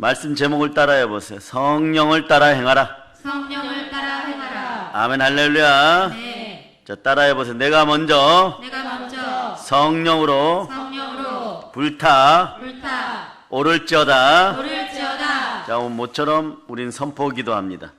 말씀 제목을 따라해 보세요. 성령을 따라 행하라. 성령을 따라 행하라. 아멘 할렐루야. 네. 자, 따라해 보세요. 내가 먼저 성령으로 불타 오를지어다. 오를지어다. 자, 오늘 모처럼 우린 선포 기도합니다.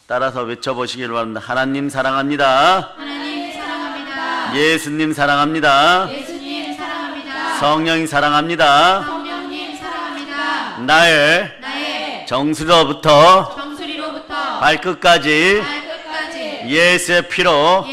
따라서 외쳐보시길 바랍니다. 하나님 사랑합니다. 하나님 사랑합니다. 예수님 사랑합니다. 예수님 사랑합니다. 성령이 사랑합니다. 성령님 사랑합니다. 나의 정수리로부터 정수리로부터 발끝까지 발끝까지 예수의 피로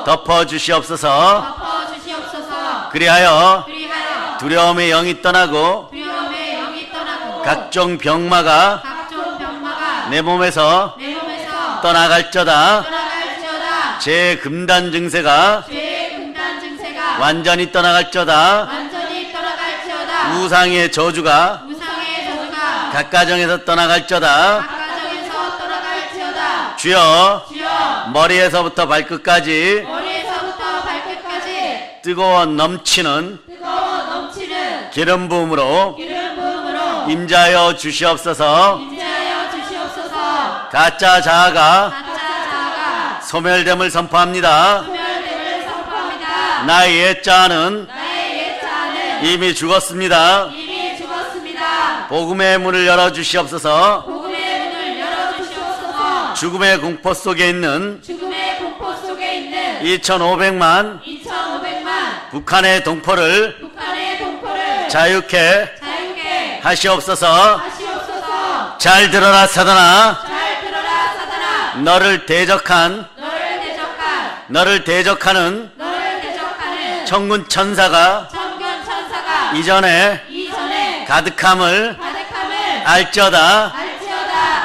덮어주시옵소서. 덮어주시옵소서. 그리하여 그리하여 두려움의 영이 떠나고 두려움의 영이 떠나고 각종 병마가 각종 병마가 내 몸에서 내 몸에서 떠나갈지어다. 떠나갈지어다. 제 금단 증세가 죄의 금단 증세가 완전히 떠나갈지어다. 완전히 떠나갈지어다. 우상의 저주가 우상의 저주가 각 가정에서 떠나갈지어다. 각 가정에서 떠나갈지어다. 주여, 주여 머리에서부터 발끝까지 머리에서부터 발끝까지 뜨거워 넘치는 뜨거워 넘치는 기름 부음으로 기름 부음으로 임자하여 주시옵소서. 인자하여 주시옵소서. 가짜 자아가 가짜 자아가 소멸됨을 선포합니다. 소멸됨을 선포합니다. 나의 옛자아는 나의 옛 자아는 이미 죽었습니다. 이미 죽었습니다. 복음의 문을 열어 주시옵소서. 복음의 문을 열어주시옵소서. 죽음의 공포 속에 있는 죽음의 공포 속에 있는 2,500만 2,500만 북한의 동포를 북한의 동포를 자유케 자유케 하시옵소서. 하시옵소서. 잘 들어라 사단아. 잘 들어라 사단아. 너를 대적하는 너를 대적하는 천군 천사가 천군 천사가 이전에 가득함을 알지어다.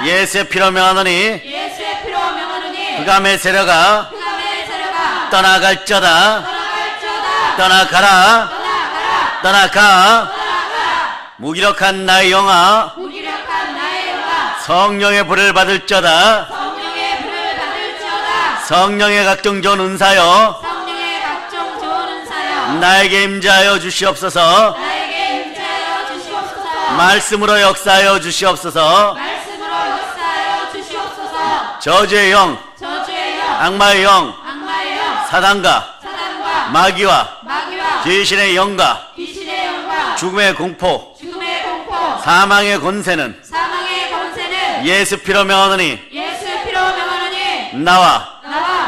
예수의 피로 명하노니 예수의 피로 명하노니 흑암의 세력아 흑암의 세력아 떠나갈지어다. 떠나갈지어다. 떠나가라. 떠나가. 무기력한 나의 영아 무기력한 나의 영아 성령의 불을 받을지어다. 성령의 불을 받을지어다. 성령의 각종 좋은 은사여 성령의 각종 좋은 은사여 나에게 임재하여 주시옵소서. 나에게 임재하여 주시옵소서. 말씀으로 역사하여 주시옵소서. 말씀으로 역사하여 주시옵소서. 저주의 영, 저주의 영 악마의 영, 악마의 영 사단과 사단과 마귀와 마귀와 귀신의 영과 귀신의 영과 죽음의 공포, 죽음의 공포 사망의 권세는 사망의 권세는 예수 피로 명하노니 예수의 피로 명하노니 나와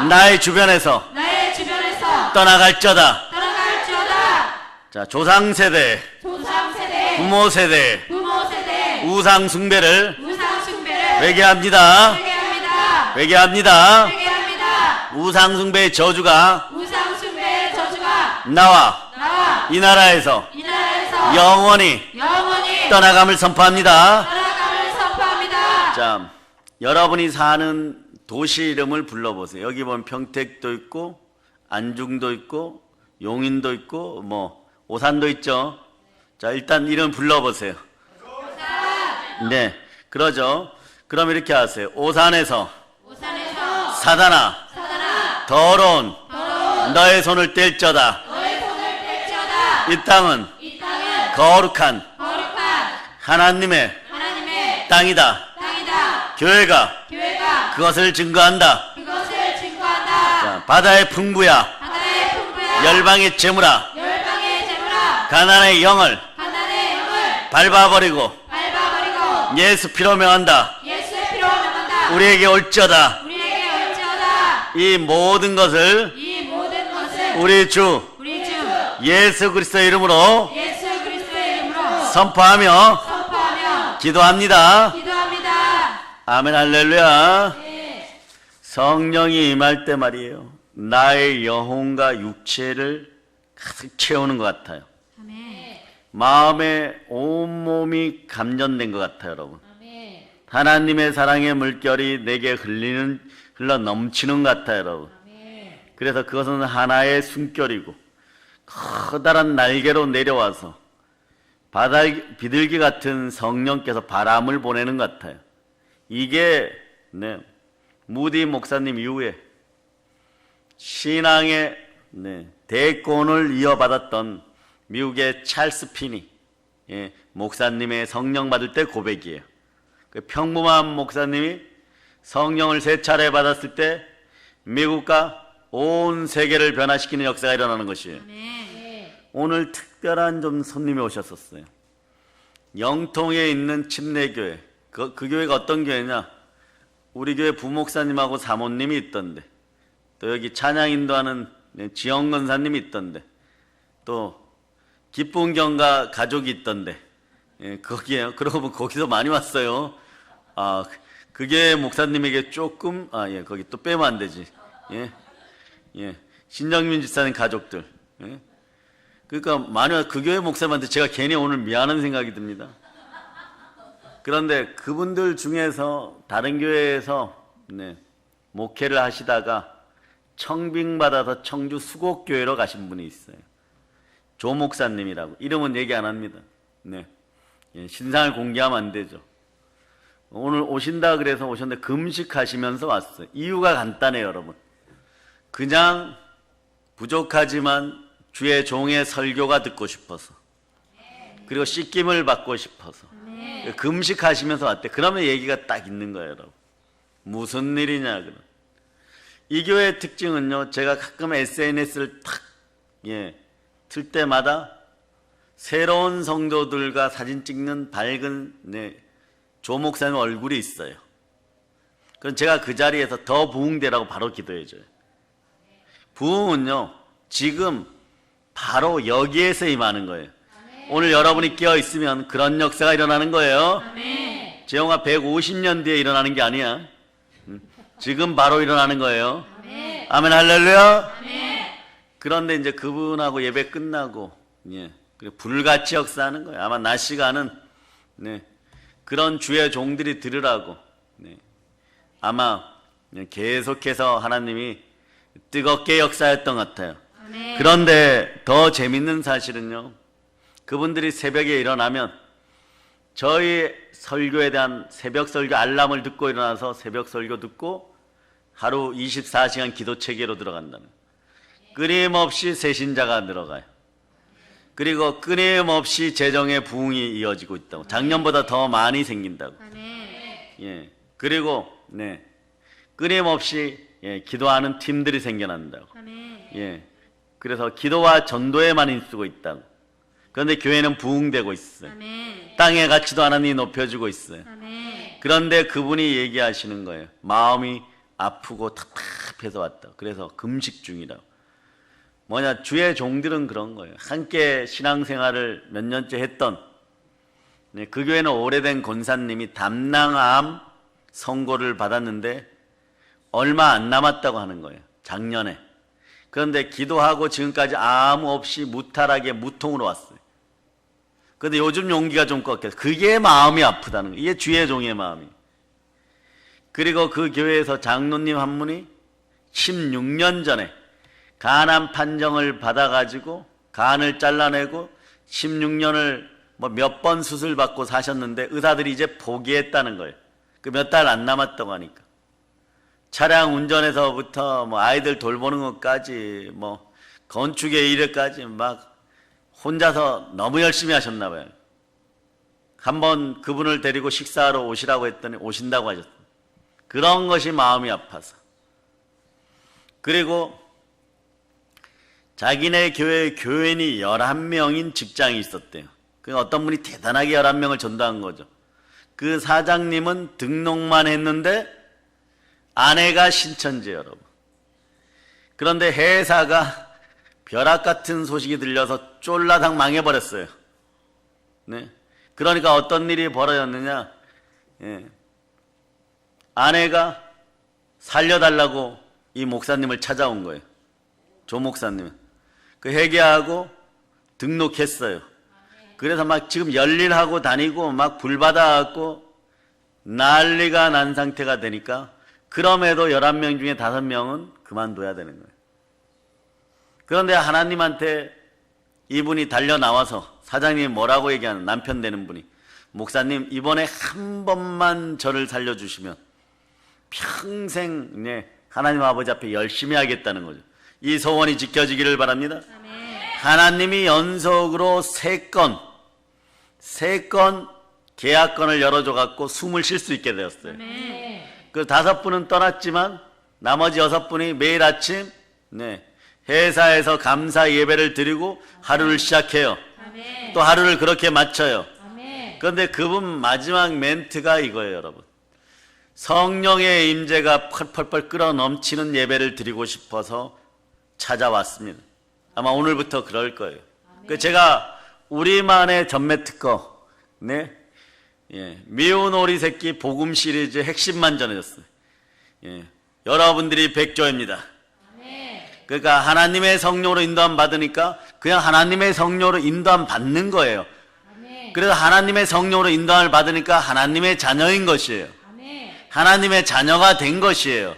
나의 주변에서 나의 주변에서 떠나갈지어다. 떠나갈지어다. 자, 조상 세대, 조상 세대 부모 세대, 부모 세대 우상 숭배를 우상 숭배를 회개합니다. 회개합니다. 회개합니다. 회개합니다. 우상 숭배의 저주가 우상 숭배의 저주가 나와 이 나라에서 이 나라에서 영원히 떠나감을 선포합니다. 떠나감을 선포합니다. 자, 여러분이 사는 도시 이름을 불러보세요. 여기 보면 평택도 있고 안중도 있고 용인도 있고 뭐 오산도 있죠. 자, 일단 이름 불러보세요. 네, 그러죠. 그럼 이렇게 하세요. 오산에서 사단아 더러운 너의 손을 뗄지어다. 이 땅은 거룩한 하나님의 땅이다. 교회가 그것을 증거한다. 자, 바다의 풍부야 열방의 재물아 가난의 영을 밟아버리고 예수 피로 명한다. 우리에게 올지어다. 이 모든 것을 우리 주 예수 그리스도의 이름으로 선포하며 기도합니다. 아멘 할렐루야. 성령이 임할 때 말이에요. 나의 영혼과 육체를 가득 채우는 것 같아요. 마음에 온몸이 감전된 것 같아요, 여러분. 하나님의 사랑의 물결이 내게 흘러 넘치는 것 같아요, 여러분. 그래서 그것은 하나의 숨결이고 커다란 날개로 내려와서 비둘기 같은 성령께서 바람을 보내는 것 같아요. 이게 무디 목사님 이후에 신앙의 대권을 이어받았던 미국의 찰스 피니, 목사님의 성령 받을 때 고백이에요. 그 평범한 목사님이 성령을 3차례 받았을 때 미국과 온 세계를 변화시키는 역사가 일어나는 것이에요. 오늘 특별한 좀 손님이 오셨었어요. 영통에 있는 침례교회. 그 교회가 어떤 교회냐? 우리 교회 부목사님하고 사모님이 있던데, 또 여기 찬양 인도하는 지영 권사님이 있던데, 또 기쁜 경가 가족이 있던데, 거기에요. 그러고 보면 거기서 많이 왔어요. 그게 목사님에게 조금, 거기 또 빼면 안 되지. 신정민 집사님 가족들. 그러니까 많이 그 교회 목사님한테 제가 괜히 오늘 미안한 생각이 듭니다. 그런데 그분들 중에서 다른 교회에서 목회를 하시다가 청빙받아서 청주 수곡교회로 가신 분이 있어요. 조 목사님이라고. 이름은 얘기 안 합니다. 신상을 공개하면 안 되죠. 오늘 오신다 그래서 오셨는데 금식하시면서 왔어요. 이유가 간단해요, 여러분. 그냥 부족하지만 주의 종의 설교가 듣고 싶어서, 그리고 씻김을 받고 싶어서 금식하시면서 왔대. 그러면 얘기가 딱 있는 거예요, 여러분. 무슨 일이냐, 그럼. 이 교회의 특징은요, 제가 가끔 SNS를 틀 때마다 새로운 성도들과 사진 찍는 밝은 조 목사님 얼굴이 있어요. 그럼 제가 그 자리에서 더 부흥되라고 바로 기도해줘요. 부흥은요, 지금 바로 여기에서 임하는 거예요. 오늘 여러분이 끼어 있으면 그런 역사가 일어나는 거예요. 재용아 150년 뒤에 일어나는 게 아니야. 지금 바로 일어나는 거예요. 아멘 할렐루야. 그런데 이제 그분하고 예배 끝나고 그리고 불같이 역사하는 거예요. 아마 낮 시간은 그런 주의 종들이 들으라고 아마 계속해서 하나님이 뜨겁게 역사했던 것 같아요. 그런데 더 재밌는 사실은요, 그분들이 새벽에 일어나면 저희 설교에 대한 새벽 설교 알람을 듣고 일어나서 새벽 설교 듣고 하루 24시간 기도 체계로 들어간다는 거예요. 끊임없이 새신자가 늘어가요. 그리고 끊임없이 재정의 부흥이 이어지고 있다고. 작년보다 더 많이 생긴다고. 그리고 끊임없이 기도하는 팀들이 생겨난다고. 그래서 기도와 전도에 많이 쓰고 있다고. 그런데 교회는 부흥되고 있어요. 땅의 가치도 하나님이 높여주고 있어요. 그런데 그분이 얘기하시는 거예요. 마음이 아프고 답답해서 왔다. 그래서 금식 중이라고. 뭐냐, 주의 종들은 그런 거예요. 함께 신앙생활을 몇 년째 했던 그 교회는 오래된 권사님이 담낭암 선고를 받았는데 얼마 안 남았다고 하는 거예요. 작년에. 그런데 기도하고 지금까지 아무 없이 무탈하게 무통으로 왔어요. 그런데 요즘 용기가 좀 꺾여서 그게 마음이 아프다는 거예요. 이게 주의 종의 마음이. 그리고 그 교회에서 장로님 한 분이 16년 전에 간암 판정을 받아가지고 간을 잘라내고 16년을 몇 번 수술 받고 사셨는데 의사들이 이제 포기했다는 거예요. 그 몇 달 안 남았다고 하니까. 차량 운전에서부터 아이들 돌보는 것까지 건축의 일에까지 막 혼자서 너무 열심히 하셨나 봐요. 한번 그분을 데리고 식사하러 오시라고 했더니 오신다고 하셨어요. 그런 것이 마음이 아파서. 그리고 자기네 교회에 교인이 11명인 직장이 있었대요. 그 어떤 분이 대단하게 11명을 전도한 거죠. 그 사장님은 등록만 했는데 아내가 신천지, 여러분. 그런데 회사가 벼락 같은 소식이 들려서 쫄라당 망해버렸어요. 그러니까 어떤 일이 벌어졌느냐, 아내가 살려달라고 이 목사님을 찾아온 거예요. 조 목사님은. 그 회개하고 등록했어요. 그래서 막 지금 열일하고 다니고 막 불받아갖고 난리가 난 상태가 되니까 그럼에도 11명 중에 5명은 그만둬야 되는 거예요. 그런데 하나님한테 이분이 달려나와서 사장님이 뭐라고 얘기하는, 남편 되는 분이, 목사님 이번에 한 번만 저를 살려주시면 평생 하나님 아버지 앞에 열심히 하겠다는 거죠. 이 소원이 지켜지기를 바랍니다. 하나님이 연속으로 3건 3건 계약건을 열어줘갖고 숨을 쉴 수 있게 되었어요. 아멘. 그 5분은 떠났지만 나머지 6분이 매일 아침 회사에서 감사 예배를 드리고 하루를 시작해요. 아멘. 또 하루를 그렇게 마쳐요. 아멘. 그런데 그분 마지막 멘트가 이거예요, 여러분. 성령의 임재가 펄펄펄 끓어 넘치는 예배를 드리고 싶어서 찾아왔습니다. 아마 오늘부터 그럴 거예요. 그 제가 우리만의 전매 특허, 미운 오리 새끼 복음 시리즈 핵심만 전해졌어요. 여러분들이 백조입니다. 그러니까 하나님의 성령으로 인도함 받으니까 그냥 하나님의 성령으로 인도함 받는 거예요. 그래서 하나님의 성령으로 인도함을 받으니까 하나님의 자녀인 것이에요. 하나님의 자녀가 된 것이에요.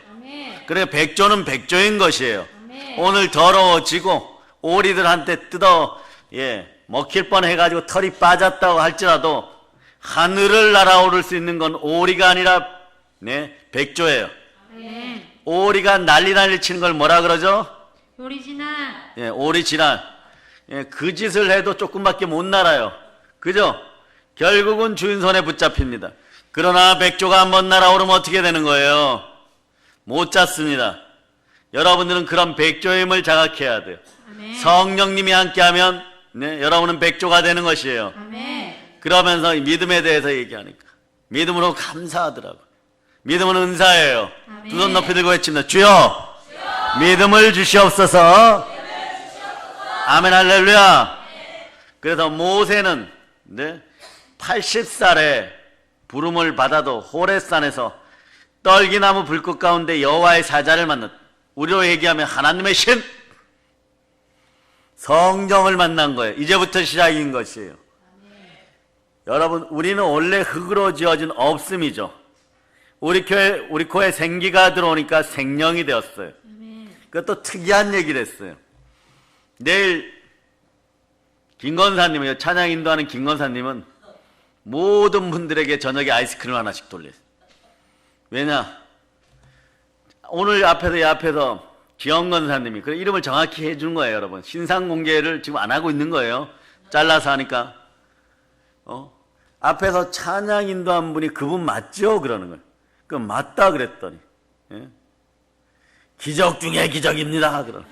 그래 백조는 백조인 것이에요. 오늘 더러워지고 오리들한테 먹힐 뻔 해가지고 털이 빠졌다고 할지라도 하늘을 날아오를 수 있는 건 오리가 아니라 백조예요. 오리가 난리 치는 걸 뭐라 그러죠? 오리지널. 오리지널. 그 짓을 해도 조금밖에 못 날아요. 그죠? 결국은 주인 손에 붙잡힙니다. 그러나 백조가 한번 날아오르면 어떻게 되는 거예요? 못 잡습니다. 여러분들은 그런 백조임을 자각해야 돼요. 아멘. 성령님이 함께하면 여러분은 백조가 되는 것이에요. 아멘. 그러면서 믿음에 대해서 얘기하니까 믿음으로 감사하더라고요. 믿음은 은사예요. 두 손 높이 들고 외칩니다. 주여, 믿음을 주시옵소서. 아멘, 할렐루야. 그래서 모세는 80살에 부름을 받아도 호레산에서 떨기나무 불꽃 가운데 여호와의 사자를 만났다. 우리로 얘기하면 하나님의 신, 성령을 만난 거예요. 이제부터 시작인 것이에요. 여러분, 우리는 원래 흙으로 지어진 없음이죠. 우리 코에 생기가 들어오니까 생명이 되었어요. 그것도 특이한 얘기를 했어요. 내일 김건사님이요, 찬양 인도하는 김건사님은 모든 분들에게 저녁에 아이스크림 하나씩 돌려요. 왜냐? 오늘 앞에서 기영건사님이 그 이름을 정확히 해준 거예요, 여러분. 신상 공개를 지금 안 하고 있는 거예요. 잘라서 하니까. 앞에서 찬양 인도한 분이 그분 맞죠? 그러는 거예요. 그 맞다 그랬더니 기적 중에 기적입니다. 그러.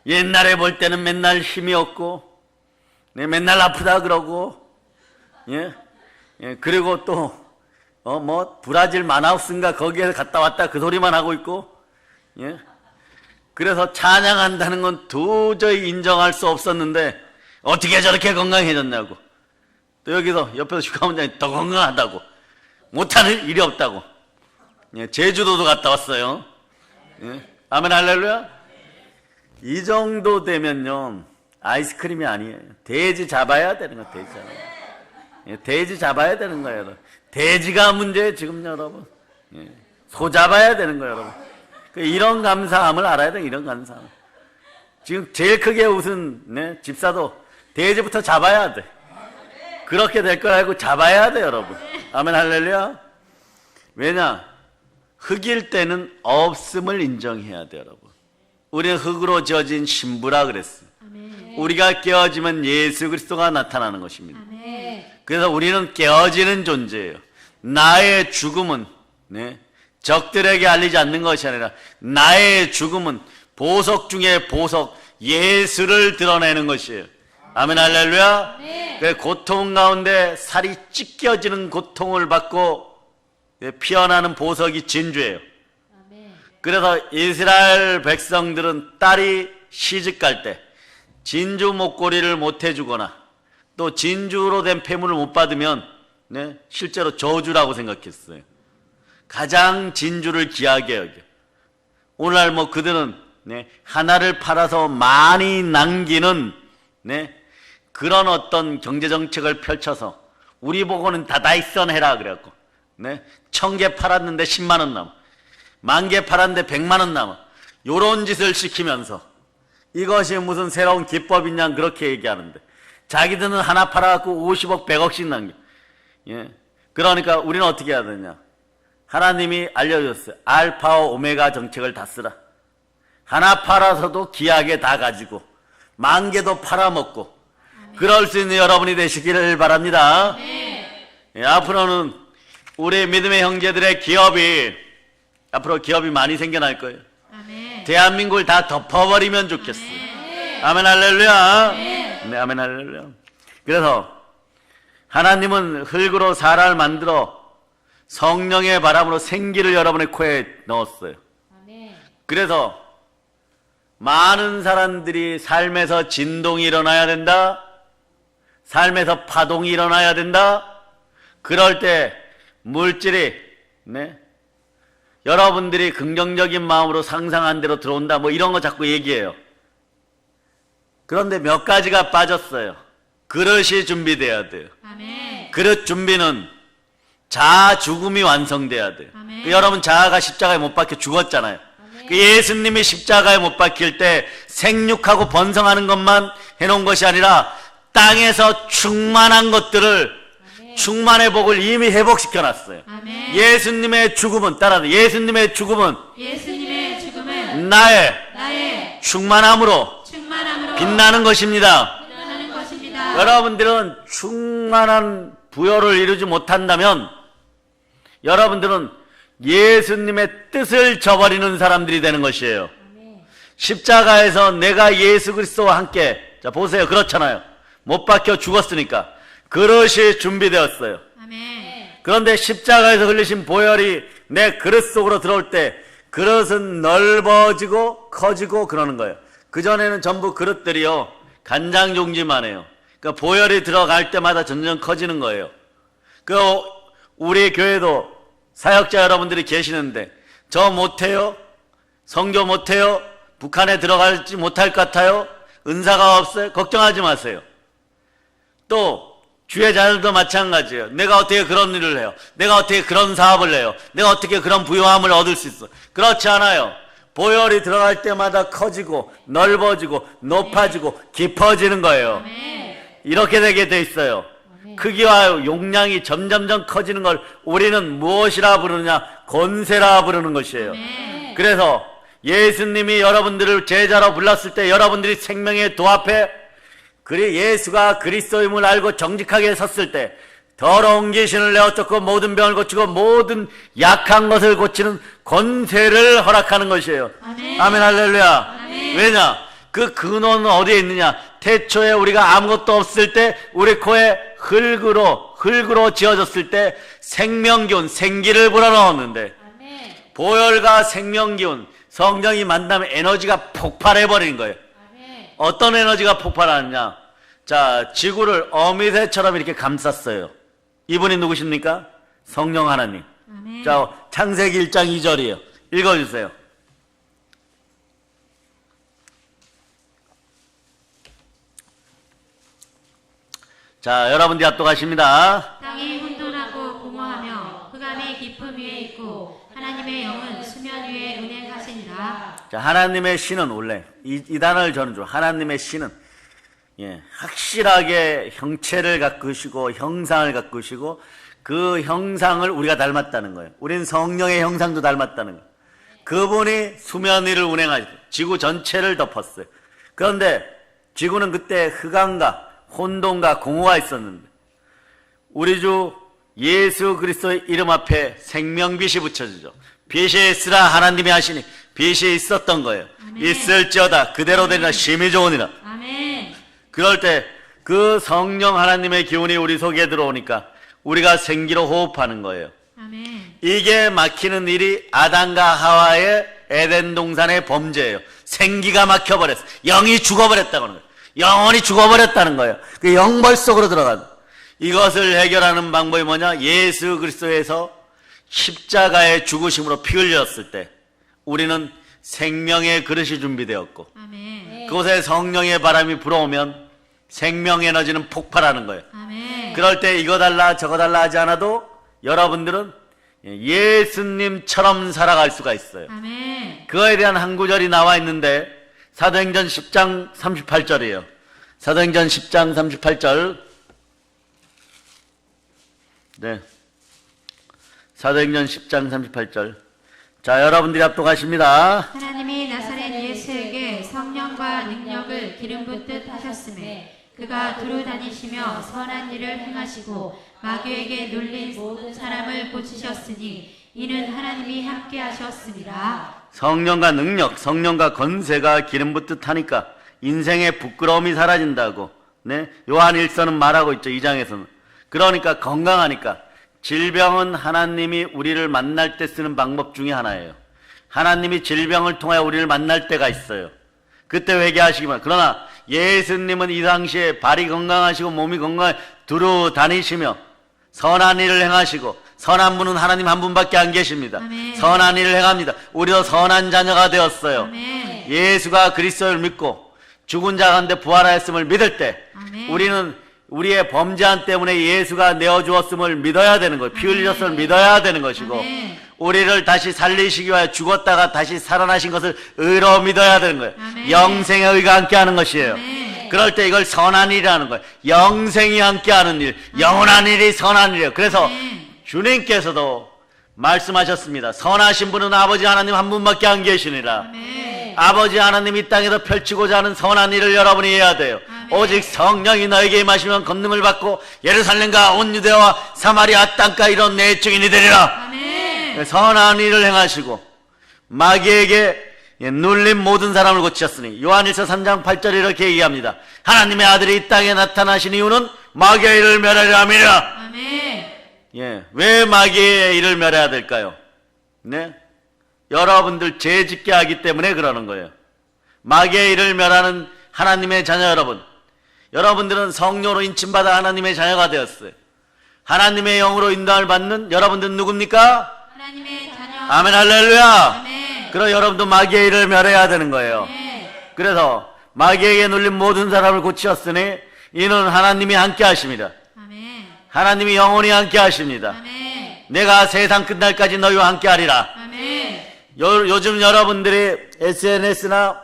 옛날에 볼 때는 맨날 힘이 없고, 맨날 아프다 그러고, 그리고 또 브라질 마나우스인가 거기에서 갔다 왔다 그 소리만 하고 있고, 그래서 찬양한다는 건 도저히 인정할 수 없었는데 어떻게 저렇게 건강해졌냐고. 또 여기서 옆에서 휴가원장이 더 건강하다고, 못하는 일이 없다고. 제주도도 갔다 왔어요. 아멘, 할렐루야. 이 정도 되면요 아이스크림이 아니에요. 돼지 잡아야 되는 거예요. 돼지 잡아야. 돼지 잡아야 되는 거예요, 여러분. 돼지가 문제예요 지금, 여러분. 소 잡아야 되는 거예요, 여러분. 이런 감사함을 알아야 돼요. 이런 감사함. 지금 제일 크게 웃은 집사도 돼지부터 잡아야 돼. 그렇게 될 걸 알고 잡아야 돼, 여러분. 아멘, 할렐루야. 왜냐? 흙일 때는 없음을 인정해야 돼, 여러분. 우리는 흙으로 지어진 신부라 그랬어요. 아멘. 우리가 깨어지면 예수 그리스도가 나타나는 것입니다. 아멘. 그래서 우리는 깨어지는 존재예요. 나의 죽음은 적들에게 알리지 않는 것이 아니라 나의 죽음은 보석 중에 보석, 예수를 드러내는 것이에요. 아멘, 할렐루야. 그 고통 가운데 살이 찢겨지는 고통을 받고 피어나는 보석이 진주예요. 그래서 이스라엘 백성들은 딸이 시집갈 때 진주 목걸이를 못 해주거나 또 진주로 된 폐물을 못 받으면 실제로 저주라고 생각했어요. 가장 진주를 귀하게 여겨. 오늘날 그들은 하나를 팔아서 많이 남기는 그런 어떤 경제정책을 펼쳐서 우리 보고는 다다익선 해라 그래갖고 1000개 팔았는데 10만원 남아, 10,000개 팔았는데 100만원 남아, 요런 짓을 시키면서 이것이 무슨 새로운 기법이냐 그렇게 얘기하는데 자기들은 하나 팔아갖고 50억 100억씩 남겨. 그러니까 우리는 어떻게 해야 되냐. 하나님이 알려줬어요. 알파와 오메가 정책을 다 쓰라. 하나 팔아서도 귀하게 다 가지고 10,000개도 팔아먹고 그럴 수 있는 여러분이 되시기를 바랍니다. 아멘. 예, 앞으로는 우리 믿음의 형제들의 기업이 앞으로 기업이 많이 생겨날 거예요. 아멘. 대한민국을 다 덮어버리면 좋겠어요. 아멘 할렐루야. 네, 아멘 할렐루야. 그래서 하나님은 흙으로 사람을 만들어 성령의 바람으로 생기를 여러분의 코에 넣었어요. 아멘. 그래서 많은 사람들이 삶에서 진동이 일어나야 된다. 삶에서 파동이 일어나야 된다. 그럴 때 물질이 여러분들이 긍정적인 마음으로 상상한 대로 들어온다. 뭐 이런 거 자꾸 얘기해요. 그런데 몇 가지가 빠졌어요. 그릇이 준비돼야 돼요. 아멘. 그릇 준비는 자아 죽음이 완성돼야 돼요. 아멘. 그 여러분 자아가 십자가에 못 박혀 죽었잖아요. 아멘. 그 예수님이 십자가에 못 박힐 때 생육하고 번성하는 것만 해놓은 것이 아니라 땅에서 충만한 것들을 아멘. 충만의 복을 이미 회복시켜놨어요. 아멘. 예수님의 죽음은 따라서 예수님의 죽음은 예수님의 죽음은 나의 충만함으로 빛나는 것입니다. 빛나는 것입니다. 여러분들은 충만한 부여를 이루지 못한다면 여러분들은 예수님의 뜻을 저버리는 사람들이 되는 것이에요. 아멘. 십자가에서 내가 예수 그리스도와 함께 자 보세요. 그렇잖아요. 못 박혀 죽었으니까 그릇이 준비되었어요. 아멘. 그런데 십자가에서 흘리신 보혈이 내 그릇 속으로 들어올 때 그릇은 넓어지고 커지고 그러는 거예요. 그전에는 전부 그릇들이요 간장 종지만 해요. 그러니까 보혈이 들어갈 때마다 점점 커지는 거예요. 우리 교회도 사역자 여러분들이 계시는데 저 못해요? 선교 못해요? 북한에 들어갈지 못할 것 같아요? 은사가 없어요? 걱정하지 마세요. 또 주의 자들도 마찬가지예요. 내가 어떻게 그런 일을 해요? 내가 어떻게 그런 사업을 해요? 내가 어떻게 그런 부유함을 얻을 수 있어? 그렇지 않아요. 보혈이 들어갈 때마다 커지고 넓어지고 높아지고 깊어지는 거예요. 아멘. 이렇게 되게 돼 있어요. 아멘. 크기와 용량이 점점점 커지는 걸 우리는 무엇이라 부르느냐? 권세라 부르는 것이에요. 아멘. 그래서 예수님이 여러분들을 제자로 불렀을 때 여러분들이 생명의 도 앞에 예수가 그리스도임을 알고 정직하게 섰을 때 더러운 귀신을 내어쫓고 모든 병을 고치고 모든 약한 것을 고치는 권세를 허락하는 것이에요. 아멘. 아멘 할렐루야. 아멘. 왜냐? 그 근원은 어디에 있느냐? 태초에 우리가 아무것도 없을 때 우리 코에 흙으로 지어졌을 때 생명기운, 생기를 불어넣었는데 아멘. 보혈과 생명기운, 성령이 만나면 에너지가 폭발해버린 거예요. 아멘. 어떤 에너지가 폭발하느냐? 자, 지구를 어미새처럼 이렇게 감쌌어요. 이분이 누구십니까? 성령 하나님. 아멘. 자, 창세기 1장 2절이에요. 읽어주세요. 자, 여러분들 합독하십니다. 땅이 혼돈하고 공허하며 흑암이 깊음 위에 있고 하나님의 영은 수면 위에 운행하시니라. 자, 하나님의 신은 원래 이 단어를 저는 좀 하나님의 신은 확실하게 형체를 갖고 계시고 형상을 갖고 계시고 그 형상을 우리가 닮았다는 거예요. 우리는 성령의 형상도 닮았다는 거예요. 그분이 수면 위를 운행하시고 지구 전체를 덮었어요. 그런데 지구는 그때 흑암과 혼돈과 공허가 있었는데 우리 주 예수 그리스도의 이름 앞에 생명빛이 붙여지죠. 빛이 있으라 하나님이 하시니 빛이 있었던 거예요. 아멘. 있을지어다 그대로 되리라 심히 좋으니라. 아멘. 그럴 때 그 성령 하나님의 기운이 우리 속에 들어오니까 우리가 생기로 호흡하는 거예요. 아멘. 이게 막히는 일이 아담과 하와의 에덴 동산의 범죄예요. 생기가 막혀버렸어. 영이 죽어버렸다는 거예요. 영혼이 죽어버렸다는 거예요. 그 영벌 속으로 들어간. 이것을 해결하는 방법이 뭐냐? 예수 그리스도에서 십자가의 죽으심으로 피 흘렸을 때 우리는 생명의 그릇이 준비되었고 아멘. 그곳에 성령의 바람이 불어오면 생명 에너지는 폭발하는 거예요. 아멘. 그럴 때 이거 달라 저거 달라 하지 않아도 여러분들은 예수님처럼 살아갈 수가 있어요. 아멘. 그거에 대한 한 구절이 나와 있는데 사도행전 10장 38절이에요. 사도행전 10장 38절. 네. 사도행전 10장 38절. 자, 여러분들이 합독하십니다. 하나님이 나사렛 예수에게 성령과 능력을 기름 붓듯 하셨음에 그가 두루 다니시며 선한 일을 행하시고 마귀에게 눌린 모든 사람을 고치셨으니 이는 하나님이 함께 하셨습니다. 성령과 능력, 성령과 건세가 기름 붓듯 하니까 인생의 부끄러움이 사라진다고, 네? 요한 1서는 말하고 있죠. 2장에서는. 그러니까 건강하니까. 질병은 하나님이 우리를 만날 때 쓰는 방법 중에 하나예요. 하나님이 질병을 통하여 우리를 만날 때가 있어요. 그때 회개하시기만. 그러나 예수님은 이 당시에 발이 건강하시고 몸이 건강해 두루 다니시며 선한 일을 행하시고, 선한 분은 하나님 한 분밖에 안 계십니다. 아멘. 선한 일을 행합니다. 우리도 선한 자녀가 되었어요. 아멘. 예수가 그리스도를 믿고 죽은 자 가운데 부활하였음을 믿을 때 아멘. 우리는 우리의 범죄한 때문에 예수가 내어주었음을 믿어야 되는 거예요. 피 흘리셨음을 믿어야 되는 것이고, 아멘. 우리를 다시 살리시기 위하여 죽었다가 다시 살아나신 것을 의로 믿어야 되는 거예요. 아멘. 영생의 의가 함께하는 것이에요. 아멘. 그럴 때 이걸 선한 일이라는 거예요. 영생이 함께하는 일, 영원한 일이 선한 일이에요. 그래서 아멘. 주님께서도 말씀하셨습니다. 선하신 분은 아버지 하나님 한 분밖에 안 계시니라. 아멘. 아버지 하나님 이 땅에서 펼치고자 하는 선한 일을 여러분이 해야 돼요. 아멘. 오직 성령이 너에게 임하시면 권능을 받고 예루살렘과 온 유대와 사마리아 땅까지 이런 내 증인이 되리라. 아멘. 선한 일을 행하시고 마귀에게 눌린 모든 사람을 고치셨으니, 요한일서 3장 8절 이렇게 얘기합니다. 하나님의 아들이 이 땅에 나타나신 이유는 마귀의 일을 멸하려 함이라. 아멘. 예, 왜 마귀의 일을 멸해야 될까요? 네? 여러분들 죄 짓게 하기 때문에 그러는 거예요. 마귀의 일을 멸하는 하나님의 자녀 여러분, 여러분들은 성령으로 인침받아 하나님의 자녀가 되었어요. 하나님의 영으로 인도함을 받는 여러분들은 누굽니까? 하나님의 자녀. 아멘 할렐루야. 아멘. 그럼 여러분도 마귀의 일을 멸해야 되는 거예요. 아멘. 그래서 마귀에게 눌린 모든 사람을 고치셨으니 이는 하나님이 함께 하십니다. 아멘. 하나님이 영원히 함께 하십니다. 아멘. 내가 세상 끝날까지 너희와 함께 하리라. 아멘. 요즘 여러분들이 SNS나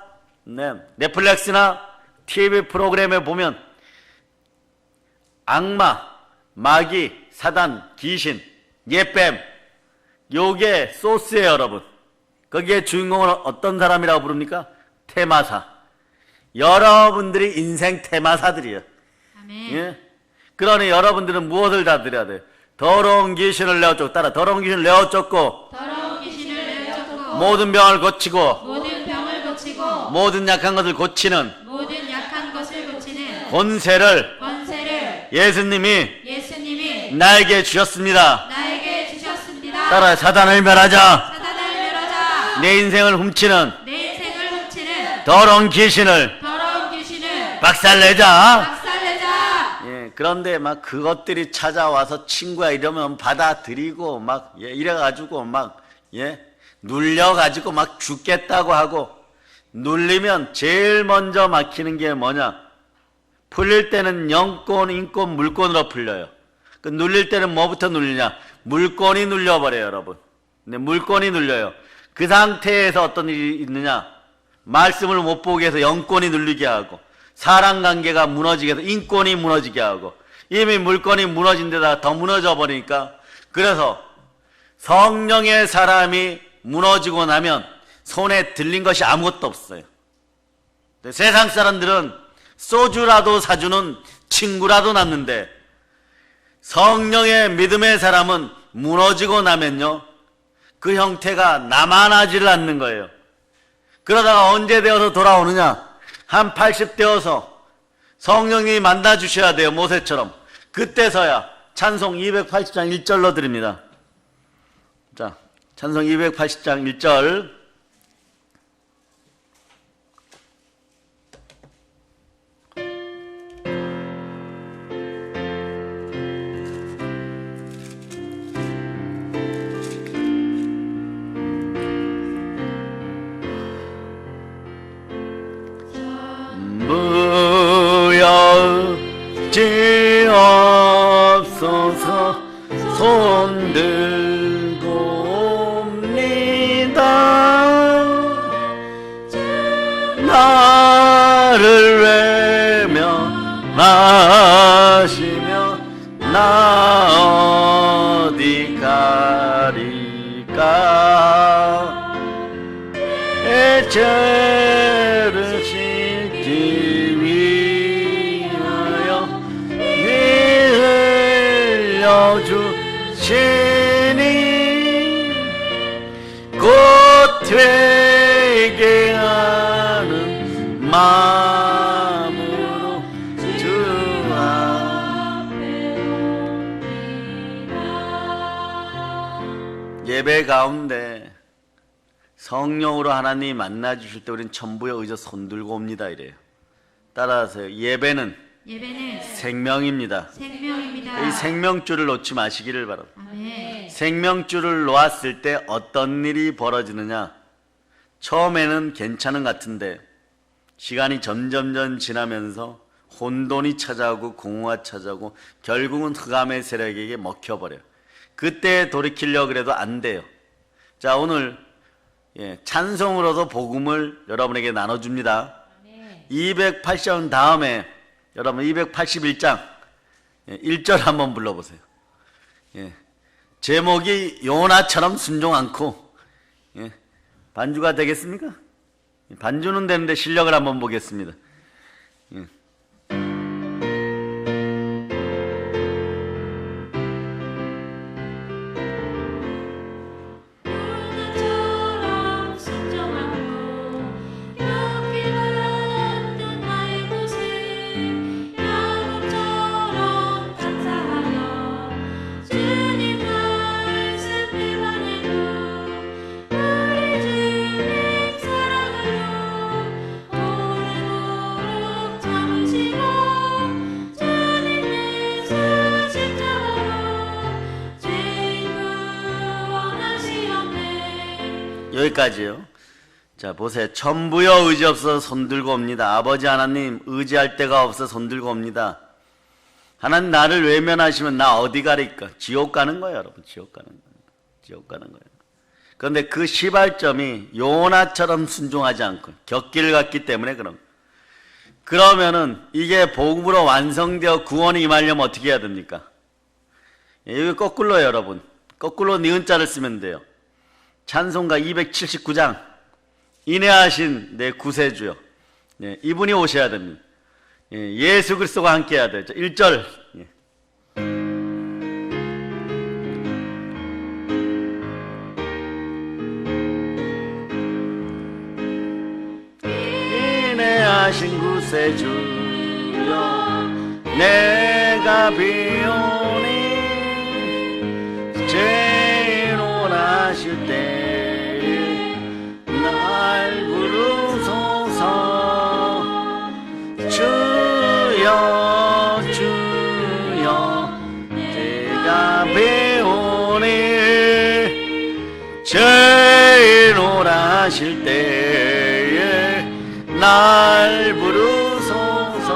넷플릭스나 TV 프로그램에 보면 악마, 마귀, 사단, 귀신, 예뱀, 요게 소스예요, 여러분. 거기에 주인공은 어떤 사람이라고 부릅니까? 테마사. 여러분들이 인생 테마사들이에요. 아멘. 예? 그러니 여러분들은 무엇을 다 드려야 돼요? 더러운 귀신을 내어쫓고, 따라 더러운 귀신을 내어쫓고, 더러운 귀신을 내쫓고 모든 병을 고치고, 모든 병을 고치고 모든 약한 것을 고치는 모든 약한 것을 고치는 권세를 권세를 예수님이 예수님이 나에게 주셨습니다. 나에게 주셨습니다. 따라 사단을 멸하자. 사단을 멸하자. 내 인생을 훔치는 내 인생을 훔치는 더러운 귀신을 더러운 귀신을 박살내자. 박살내자. 예, 그런데 막 그것들이 찾아와서 친구야 이러면 받아들이고 막 이래가지고 막 눌려가지고 막 죽겠다고 하고, 눌리면 제일 먼저 막히는 게 뭐냐? 풀릴 때는 영권, 인권, 물권으로 풀려요. 그 눌릴 때는 뭐부터 눌리냐? 물권이 눌려버려요, 여러분. 근데 물권이 눌려요. 그 상태에서 어떤 일이 있느냐? 말씀을 못 보게 해서 영권이 눌리게 하고, 사람 관계가 무너지게 해서 인권이 무너지게 하고, 이미 물권이 무너진 데다 더 무너져 버리니까, 그래서 성령의 사람이 무너지고 나면 손에 들린 것이 아무것도 없어요. 세상 사람들은 소주라도 사주는 친구라도 낳는데, 성령의 믿음의 사람은 무너지고 나면요, 그 형태가 남아나지를 않는 거예요. 그러다가 언제 되어서 돌아오느냐? 한 80 되어서 성령님이 만나주셔야 돼요, 모세처럼. 그때서야 찬송 280장 1절로 드립니다. 자, 찬송 280장 1절. 무역지 없어서 손 들고 옵니다. 나를 외면하시며 나 어디 가리까. 죄를 씻기 위하여 곧 되게 하는 마음으로 주 앞에 예배 가운데 성령으로 하나님 만나 주실 때 우리는 천부에 의져 손들고 옵니다 이래요. 따라하세요. 예배는 생명입니다. 이 생명줄을 놓지 마시기를 바랍니다. 아멘. 생명줄을 놓았을 때 어떤 일이 벌어지느냐? 처음에는 괜찮은 것 같은데 시간이 점점 지나면서 혼돈이 찾아오고 공허가 찾아오고 결국은 흑암의 세력에게 먹혀버려요. 그때 돌이키려고 그래도 안 돼요. 자, 오늘 찬송으로도 복음을 여러분에게 나눠줍니다. 280원 다음에 여러분 281장 1절 한번 불러보세요. 제목이 요나처럼 순종 않고 반주가 되겠습니까? 반주는 되는데 실력을 한번 보겠습니다. 여기까지요. 자, 보세요. 천부여 의지 없어서 손들고 옵니다. 아버지 하나님 의지할 데가 없어 손들고 옵니다. 하나님 나를 외면하시면 나 어디 가리까? 지옥 가는 거예요, 여러분. 지옥 가는 거예요. 지옥 가는 거예요. 그런데 그 시발점이 요나처럼 순종하지 않고 격기를 갔기 때문에 그러면은 이게 복음으로 완성되어 구원이 임하려면 어떻게 해야 됩니까? 여기 거꾸로요, 여러분. 거꾸로 니은자를 쓰면 돼요. 찬송가 279장 인내하신 내 구세주여, 이분이 오셔야 됩니다. 예수 그리스도가 함께 해야 돼요. 1절 인내하신 구세주여 내가 비오니 죄인 원하실 때 날 부르소서. 주여 주여 내가 배우니 죄인 원하실 때에 날 부르소서.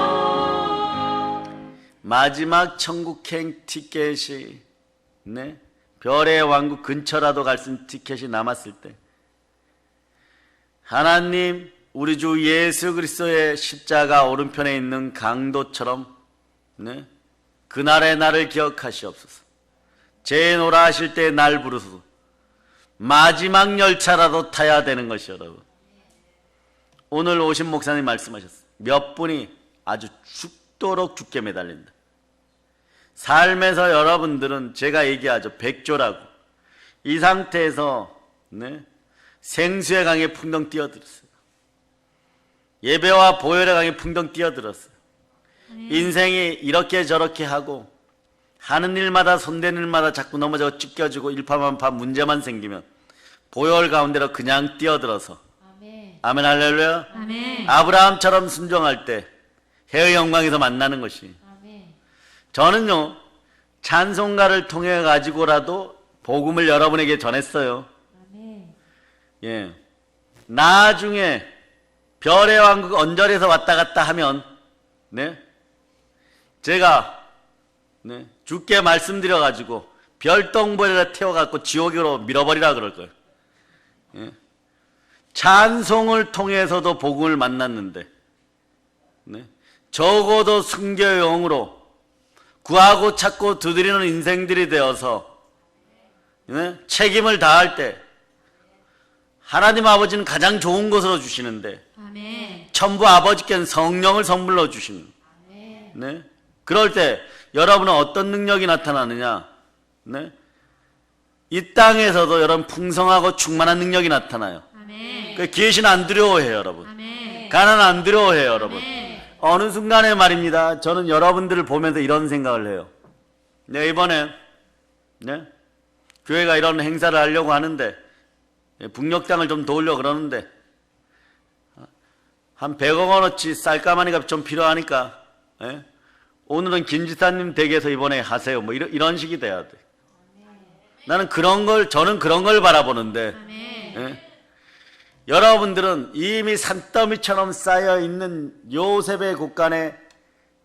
마지막 천국행 티켓이 별의 왕국 근처라도 갈 수 있는 티켓이 남았을 때 하나님 우리 주 예수 그리스도의 십자가 오른편에 있는 강도처럼 그날의 나를 기억하시옵소서. 죄인 오라 하실 때 날 부르소서. 마지막 열차라도 타야 되는 것이 여러분. 오늘 오신 목사님 말씀하셨어요. 몇 분이 아주 죽도록 죽게 매달린다. 삶에서 여러분들은 제가 얘기하죠. 백조라고. 이 상태에서 생수의 강에 풍덩 뛰어들었어요. 예배와 보혈의 강에 풍덩 뛰어들었어요. 인생이 이렇게 저렇게 하고 하는 일마다 손대는 일마다 자꾸 넘어져 찢겨지고 일파만파 문제만 생기면 보혈 가운데로 그냥 뛰어들어서 아멘 할렐루야. 아멘. 아브라함처럼 순종할 때 해의 영광에서 만나는 것이. 저는요 찬송가를 통해 가지고라도 복음을 여러분에게 전했어요. 나중에 별의 왕국 언저리에서 왔다 갔다 하면 제가 주께 말씀드려 가지고 별똥벌에다 태워갖고 지옥으로 밀어버리라 그럴 거예요. 찬송을 통해서도 복음을 만났는데 적어도 순교의 영으로 구하고 찾고 두드리는 인생들이 되어서 책임을 다할 때 하나님 아버지는 가장 좋은 것으로 주시는데 천부 아버지께는 성령을 선물로 주시는. 그럴 때 여러분은 어떤 능력이 나타나느냐? 이 땅에서도 여러분 풍성하고 충만한 능력이 나타나요. 아멘. 그 귀신 안 두려워해요, 여러분. 아멘. 가난 안 두려워해요, 여러분. 아멘. 어느 순간에 말입니다. 저는 여러분들을 보면서 이런 생각을 해요. 네, 이번에 교회가 이런 행사를 하려고 하는데 북녘땅을 좀 도우려고 그러는데 한 100억 원어치 쌀가마니가 좀 필요하니까 오늘은 김 지사님 댁에서 이번에 하세요. 뭐 이런 식이 돼야 돼. 저는 그런 걸 바라보는데 여러분들은 이미 산더미처럼 쌓여있는 요셉의 곳간의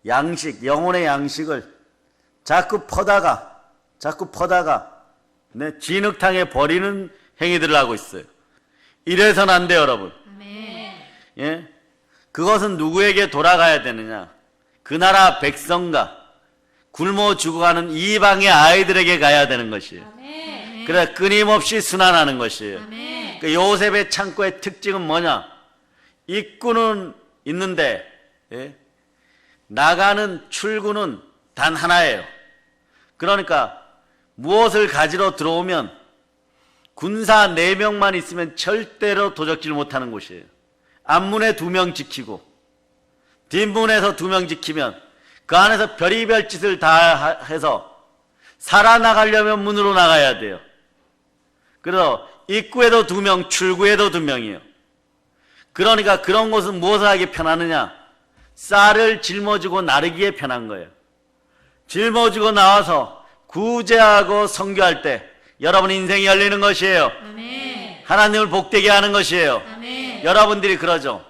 양식, 영혼의 양식을 자꾸 퍼다가 진흙탕에 버리는 행위들을 하고 있어요. 이래서는 안 돼요, 여러분. 예? 그것은 누구에게 돌아가야 되느냐? 그 나라 백성과 굶어 죽어가는 이방의 아이들에게 가야 되는 것이에요. 그래 끊임없이 순환하는 것이에요. 그 요셉의 창고의 특징은 뭐냐? 입구는 있는데 나가는 출구는 단 하나예요. 그러니까 무엇을 가지러 들어오면 군사 4명만 있으면 절대로 도적질 못하는 곳이에요. 앞문에 2명 지키고 뒷문에서 2명 지키면 그 안에서 별의별 짓을 다 해서 살아나가려면 문으로 나가야 돼요. 그래서 입구에도 2명, 출구에도 2명이에요. 그러니까 그런 곳은 무엇을 하기 편하느냐? 쌀을 짊어지고 나르기에 편한 거예요. 짊어지고 나와서 구제하고 선교할 때 여러분 인생이 열리는 것이에요. 하나님을 복되게 하는 것이에요. 여러분들이 그러죠.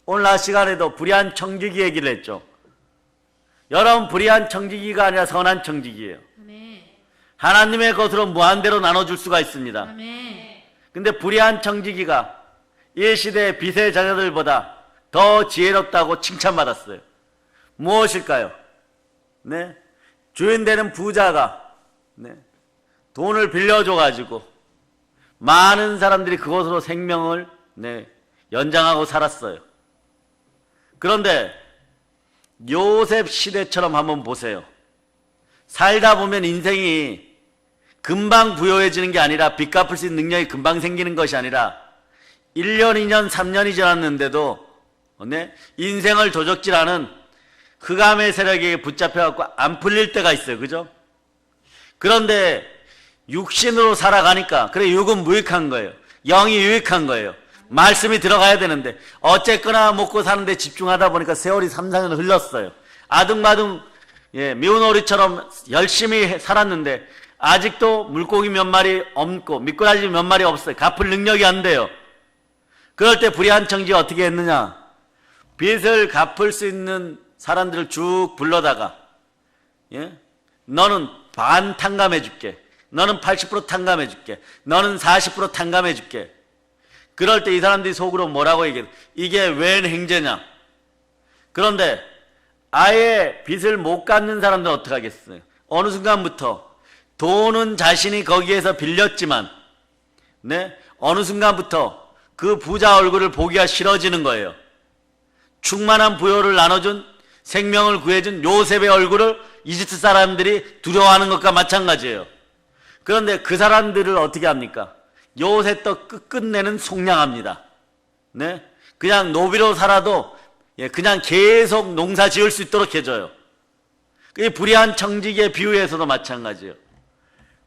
오늘 낮 시간에도 불의한 청지기 얘기를 했죠. 여러분 불의한 청지기가 아니라 선한 청지기예요. 하나님의 것으로 무한대로 나눠줄 수가 있습니다. 근데 불의한 청지기가 이 시대의 빚의 자녀들보다 더 지혜롭다고 칭찬받았어요. 무엇일까요? 주인 되는 부자가 돈을 빌려줘가지고 많은 사람들이 그것으로 생명을 연장하고 살았어요. 그런데 요셉 시대처럼 한번 보세요. 살다 보면 인생이 금방 부유해지는 게 아니라 빚 갚을 수 있는 능력이 금방 생기는 것이 아니라 1년, 2년, 3년이 지났는데도 인생을 도적질하는 흑암의 세력에게 붙잡혀갖고 안 풀릴 때가 있어요. 그죠? 그런데 육신으로 살아가니까 그래 육은 무익한 거예요. 영이 유익한 거예요. 말씀이 들어가야 되는데 어쨌거나 먹고 사는데 집중하다 보니까 세월이 3, 4년 흘렀어요. 아둥바둥 미운 오리처럼 열심히 살았는데 아직도 물고기 몇 마리 없고 미꾸라지 몇 마리 없어요. 갚을 능력이 안 돼요. 그럴 때 불의한 청지가 어떻게 했느냐? 빚을 갚을 수 있는 사람들을 쭉 불러다가 너는 반 탕감해 줄게. 너는 80% 탕감해 줄게. 너는 40% 탕감해 줄게. 그럴 때 이 사람들이 속으로 뭐라고 얘기해? 이게 웬 행제냐? 그런데 아예 빚을 못 갚는 사람들은 어떻게 하겠어요? 어느 순간부터 돈은 자신이 거기에서 빌렸지만 어느 순간부터 그 부자 얼굴을 보기가 싫어지는 거예요. 충만한 부요를 나눠준 생명을 구해준 요셉의 얼굴을 이집트 사람들이 두려워하는 것과 마찬가지예요. 그런데 그 사람들을 어떻게 합니까? 요셉도 끝끝내는 속량합니다. 그냥 노비로 살아도 그냥 계속 농사 지을 수 있도록 해줘요. 이 불의한 청지기의 비유에서도 마찬가지예요.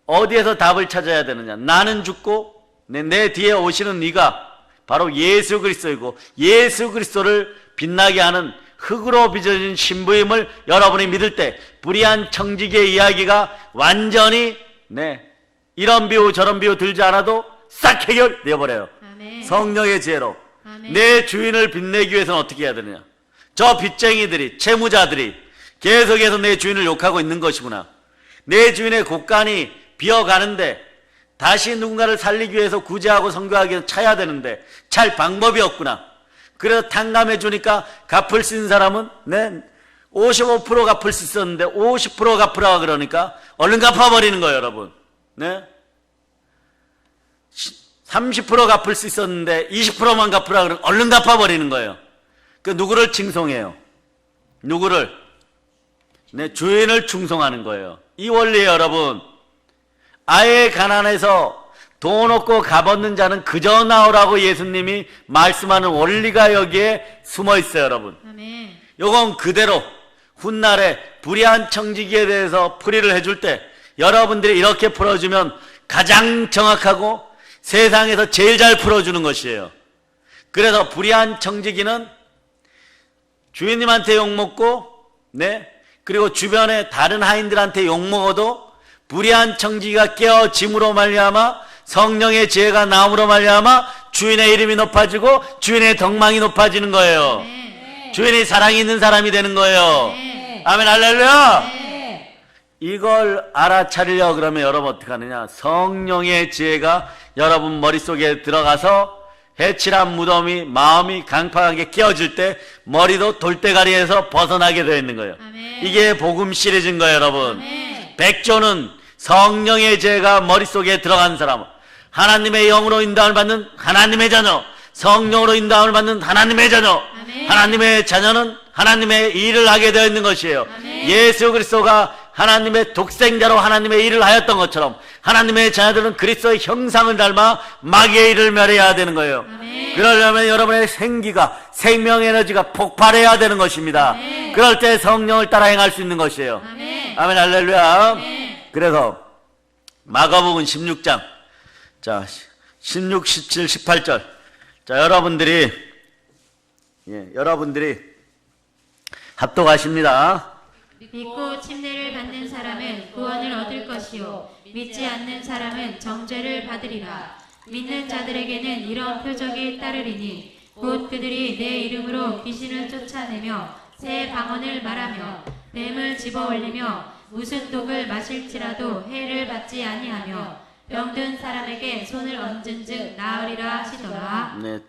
어디에서 답을 찾아야 되느냐? 나는 죽고 내 뒤에 오시는 네가 바로 예수 그리스도이고 예수 그리스도를 빛나게 하는 흙으로 빚어진 신부임을 여러분이 믿을 때 불의한 청지기의 이야기가 완전히 이런 비유 저런 비유 들지 않아도 싹 해결되어 버려요. 성령의 지혜로. 내 주인을 빛내기 위해서는 어떻게 해야 되느냐? 저 빚쟁이들이 채무자들이 계속해서 내 주인을 욕하고 있는 것이구나. 내 주인의 곳간이 비어가는데 다시 누군가를 살리기 위해서 구제하고 선교하기 위해서 차야 되는데 찰 방법이 없구나. 그래서 탕감해 주니까 갚을 수 있는 사람은 55% 갚을 수 있었는데 50% 갚으라 그러니까 얼른 갚아버리는 거예요, 여러분. 30% 갚을 수 있었는데 20%만 갚으라 그러면 얼른 갚아버리는 거예요. 그 누구를 칭송해요? 누구를? 주인을 충성하는 거예요. 이 원리에 여러분 아예 가난해서 돈 없고 값없는 자는 그저 나오라고 예수님이 말씀하는 원리가 여기에 숨어 있어요, 여러분. 아멘. 요건 그대로 훗날에 불의한 청지기에 대해서 풀이를 해줄 때 여러분들이 이렇게 풀어주면 가장 정확하고 세상에서 제일 잘 풀어주는 것이에요. 그래서 불의한 청지기는 주인님한테 욕먹고, 네, 그리고 주변에 다른 하인들한테 욕먹어도 불의한 청지기가 깨어짐으로 말미암아 성령의 지혜가 나옴으로 말미암아 주인의 이름이 높아지고 주인의 덕망이 높아지는 거예요. 네. 주인이 사랑이 있는 사람이 되는 거예요. 네. 아멘, 할렐루야. 네. 이걸 알아차리려 그러면 여러분 어떻게 하느냐? 성령의 지혜가 여러분 머릿속에 들어가서 해칠한 무덤이 마음이 강팍하게 깨어질 때 머리도 돌대가리에서 벗어나게 되어 있는 거예요. 아멘. 이게 복음 시리즈인 거예요, 여러분. 아멘. 백조는 성령의 지혜가 머릿속에 들어간 사람, 하나님의 영으로 인도함을 받는 하나님의 자녀, 성령으로 인도함을 받는 하나님의 자녀, 아멘. 하나님의 자녀는 하나님의 일을 하게 되어 있는 것이에요. 아멘. 예수 그리스도가 하나님의 독생자로 하나님의 일을 하였던 것처럼 하나님의 자녀들은 그리스도의 형상을 닮아 마귀의 일을 멸해야 되는 거예요. 아멘. 그러려면 여러분의 생기가, 생명 에너지가 폭발해야 되는 것입니다. 아멘. 그럴 때 성령을 따라 행할 수 있는 것이에요. 아멘. 아멘, 할렐루야. 아멘. 그래서 마가복음 16장, 자 16, 17, 18절. 자, 여러분들이 합독하십니다. 믿고 침례를 받는 사람은 구원을 얻을 것이요 믿지 않는 사람은 정죄를 받으리라. 믿는 자들에게는 이런 표적이 따르리니 곧 그들이 내 이름으로 귀신을 쫓아내며 새 방언을 말하며 뱀을 집어올리며 무슨 독을 마실지라도 해를 받지 아니하며 병든 사람에게 손을 얹은즉 나으리라 하시더라. 네,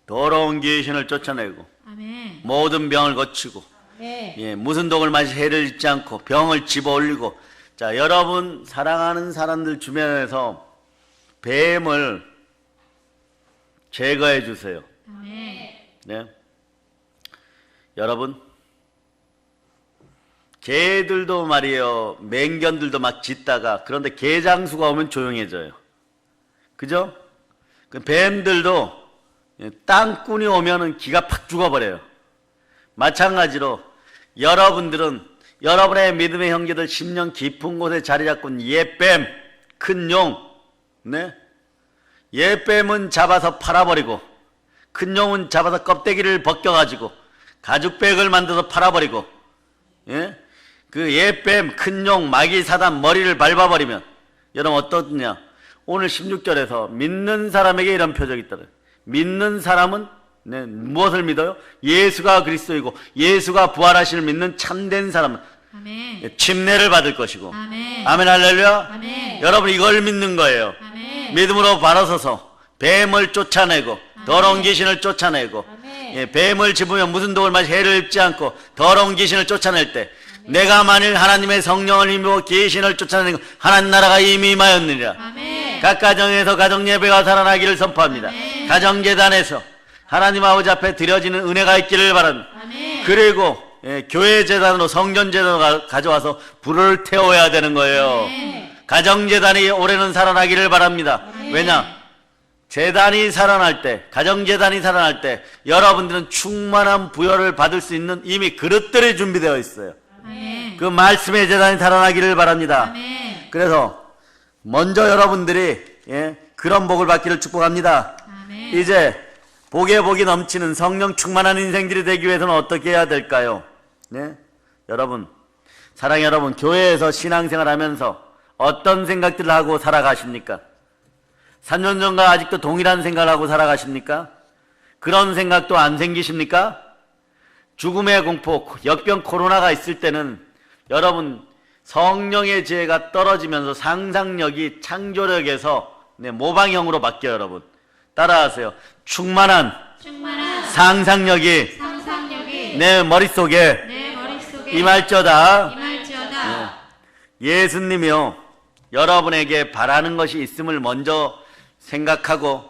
더러운 귀신을 쫓아내고 아멘. 모든 병을 고치고, 네. 무슨 독을 마시 해를 잊지 않고 병을 집어올리고. 자, 여러분 사랑하는 사람들 주변에서 뱀을 제거해 주세요. 아멘. 네, 여러분 개들도 말이에요, 맹견들도 막 짖다가 그런데 개장수가 오면 조용해져요. 그죠? 그 뱀들도 땅꾼이 오면은 기가 팍 죽어버려요. 마찬가지로 여러분들은 여러분의 믿음의 형제들 10년 깊은 곳에 자리 잡고 있는 옛뱀, 큰 용, 네? 옛뱀은 잡아서 팔아버리고 큰 용은 잡아서 껍데기를 벗겨가지고 가죽백을 만들어서 팔아버리고, 예? 그 옛뱀, 큰 용, 마귀 사단 머리를 밟아버리면 여러분 어떻냐? 오늘 16절에서 믿는 사람에게 이런 표적이 있다. 믿는 사람은 무엇을 믿어요? 예수가 그리스도이고 예수가 부활하심을 믿는 참된 사람은 아멘. 침례를 받을 것이고. 아멘. 아멘, 할렐루야. 아멘. 여러분 이걸 믿는 거예요. 아멘. 믿음으로 바로 서서 뱀을 쫓아내고 더러운 귀신을 쫓아내고, 아멘. 뱀을 집으면 무슨 독을 마시 해를 입지 않고 더러운 귀신을 쫓아낼 때 내가 만일 하나님의 성령을 힘입어 귀신을 쫓아내고 하나님 나라가 이미 임하였느니라. 아멘. 각 가정에서 가정 예배가 살아나기를 선포합니다. 아멘. 가정 재단에서 하나님 아버지 앞에 드려지는 은혜가 있기를 바랍니다. 아멘. 그리고 교회 재단으로 성전 재단으로 가져와서 불을 태워야 되는 거예요. 아멘. 가정 재단이 올해는 살아나기를 바랍니다. 아멘. 왜냐? 재단이 살아날 때, 가정 재단이 살아날 때 여러분들은 충만한 부여를 받을 수 있는 이미 그릇들이 준비되어 있어요. 아멘. 그 말씀의 재단이 살아나기를 바랍니다. 아멘. 그래서 먼저 여러분들이 그런 복을 받기를 축복합니다. 아멘. 이제 복에 복이 넘치는 성령 충만한 인생들이 되기 위해서는 어떻게 해야 될까요? 네? 여러분, 사랑의 여러분, 교회에서 신앙생활 하면서 어떤 생각들을 하고 살아가십니까? 3년 전과 아직도 동일한 생각을 하고 살아가십니까? 그런 생각도 안 생기십니까? 죽음의 공포, 역병 코로나가 있을 때는 여러분 성령의 지혜가 떨어지면서 상상력이 창조력에서 모방형으로 바뀌어요. 여러분 따라하세요. 충만한 상상력이 내 머릿속에 임할지어다. 예수님이요, 여러분에게 바라는 것이 있음을 먼저 생각하고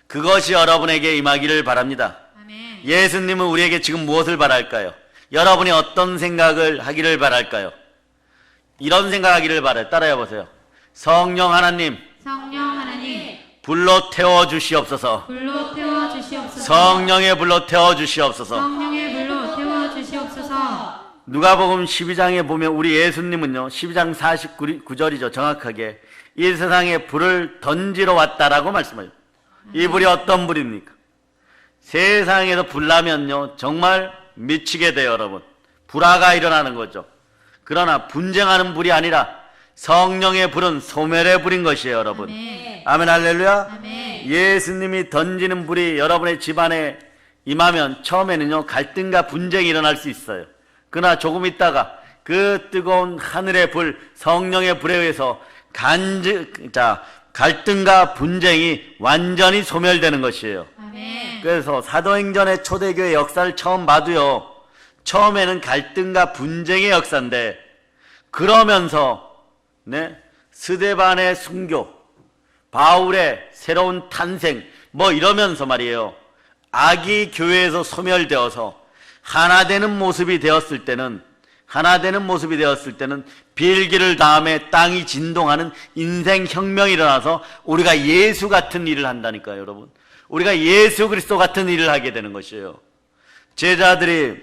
그것이 여러분에게 임하기를 바랍니다. 아멘. 예수님은 우리에게 지금 무엇을 바랄까요? 여러분이 어떤 생각을 하기를 바랄까요? 이런 생각하기를 바라요. 따라해 보세요. 성령 하나님 성령 하나님 불로 태워 주시옵소서. 불로 태워 주시옵소서. 성령의 불로 태워 주시옵소서. 성령의 불로 태워 주시옵소서. 누가복음 12장에 보면 우리 예수님은요 12장 49절이죠. 정확하게 이 세상에 불을 던지러 왔다라고 말씀해요. 이 불이 어떤 불입니까? 세상에서 불 나면요 정말 미치게 돼요. 여러분, 불화가 일어나는 거죠. 그러나 분쟁하는 불이 아니라 성령의 불은 소멸의 불인 것이에요. 여러분, 아멘. 아멘 할렐루야. 아멘. 예수님이 던지는 불이 여러분의 집안에 임하면 처음에는요 갈등과 분쟁이 일어날 수 있어요. 그러나 조금 있다가 그 뜨거운 하늘의 불, 성령의 불에 의해서 갈등과 분쟁이 완전히 소멸되는 것이에요. 아멘. 그래서 사도행전의 초대교회 역사를 처음 봐도요 처음에는 갈등과 분쟁의 역사인데 그러면서 스데반의 순교, 바울의 새로운 탄생 뭐 이러면서 말이에요 악이 교회에서 소멸되어서 하나 되는 모습이 되었을 때는 빌기를 다음에 땅이 진동하는 인생 혁명이 일어나서 우리가 예수 같은 일을 한다니까요. 여러분, 우리가 예수 그리스도 같은 일을 하게 되는 것이에요. 제자들이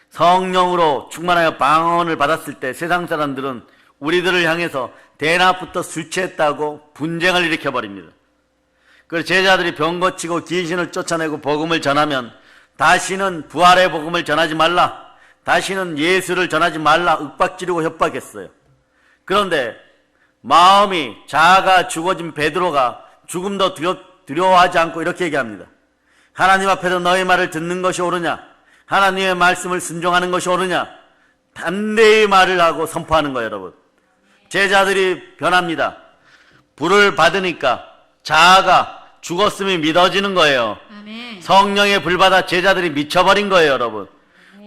성령으로 충만하여 방언을 받았을 때 세상 사람들은 우리들을 향해서 대낮부터 술 취했다고 분쟁을 일으켜버립니다. 그래서 제자들이 병 고치고 귀신을 쫓아내고 복음을 전하면 다시는 부활의 복음을 전하지 말라, 다시는 예수를 전하지 말라 윽박지르고 협박했어요. 그런데 마음이 자아가 죽어진 베드로가 죽음도 두려워하지 않고 이렇게 얘기합니다. 하나님 앞에서 너의 말을 듣는 것이 옳으냐, 하나님의 말씀을 순종하는 것이 옳으냐, 담대히 말을 하고 선포하는 거예요. 여러분, 제자들이 변합니다. 불을 받으니까 자아가 죽었음이 믿어지는 거예요. 아멘. 성령의 불 받아 제자들이 미쳐버린 거예요. 여러분,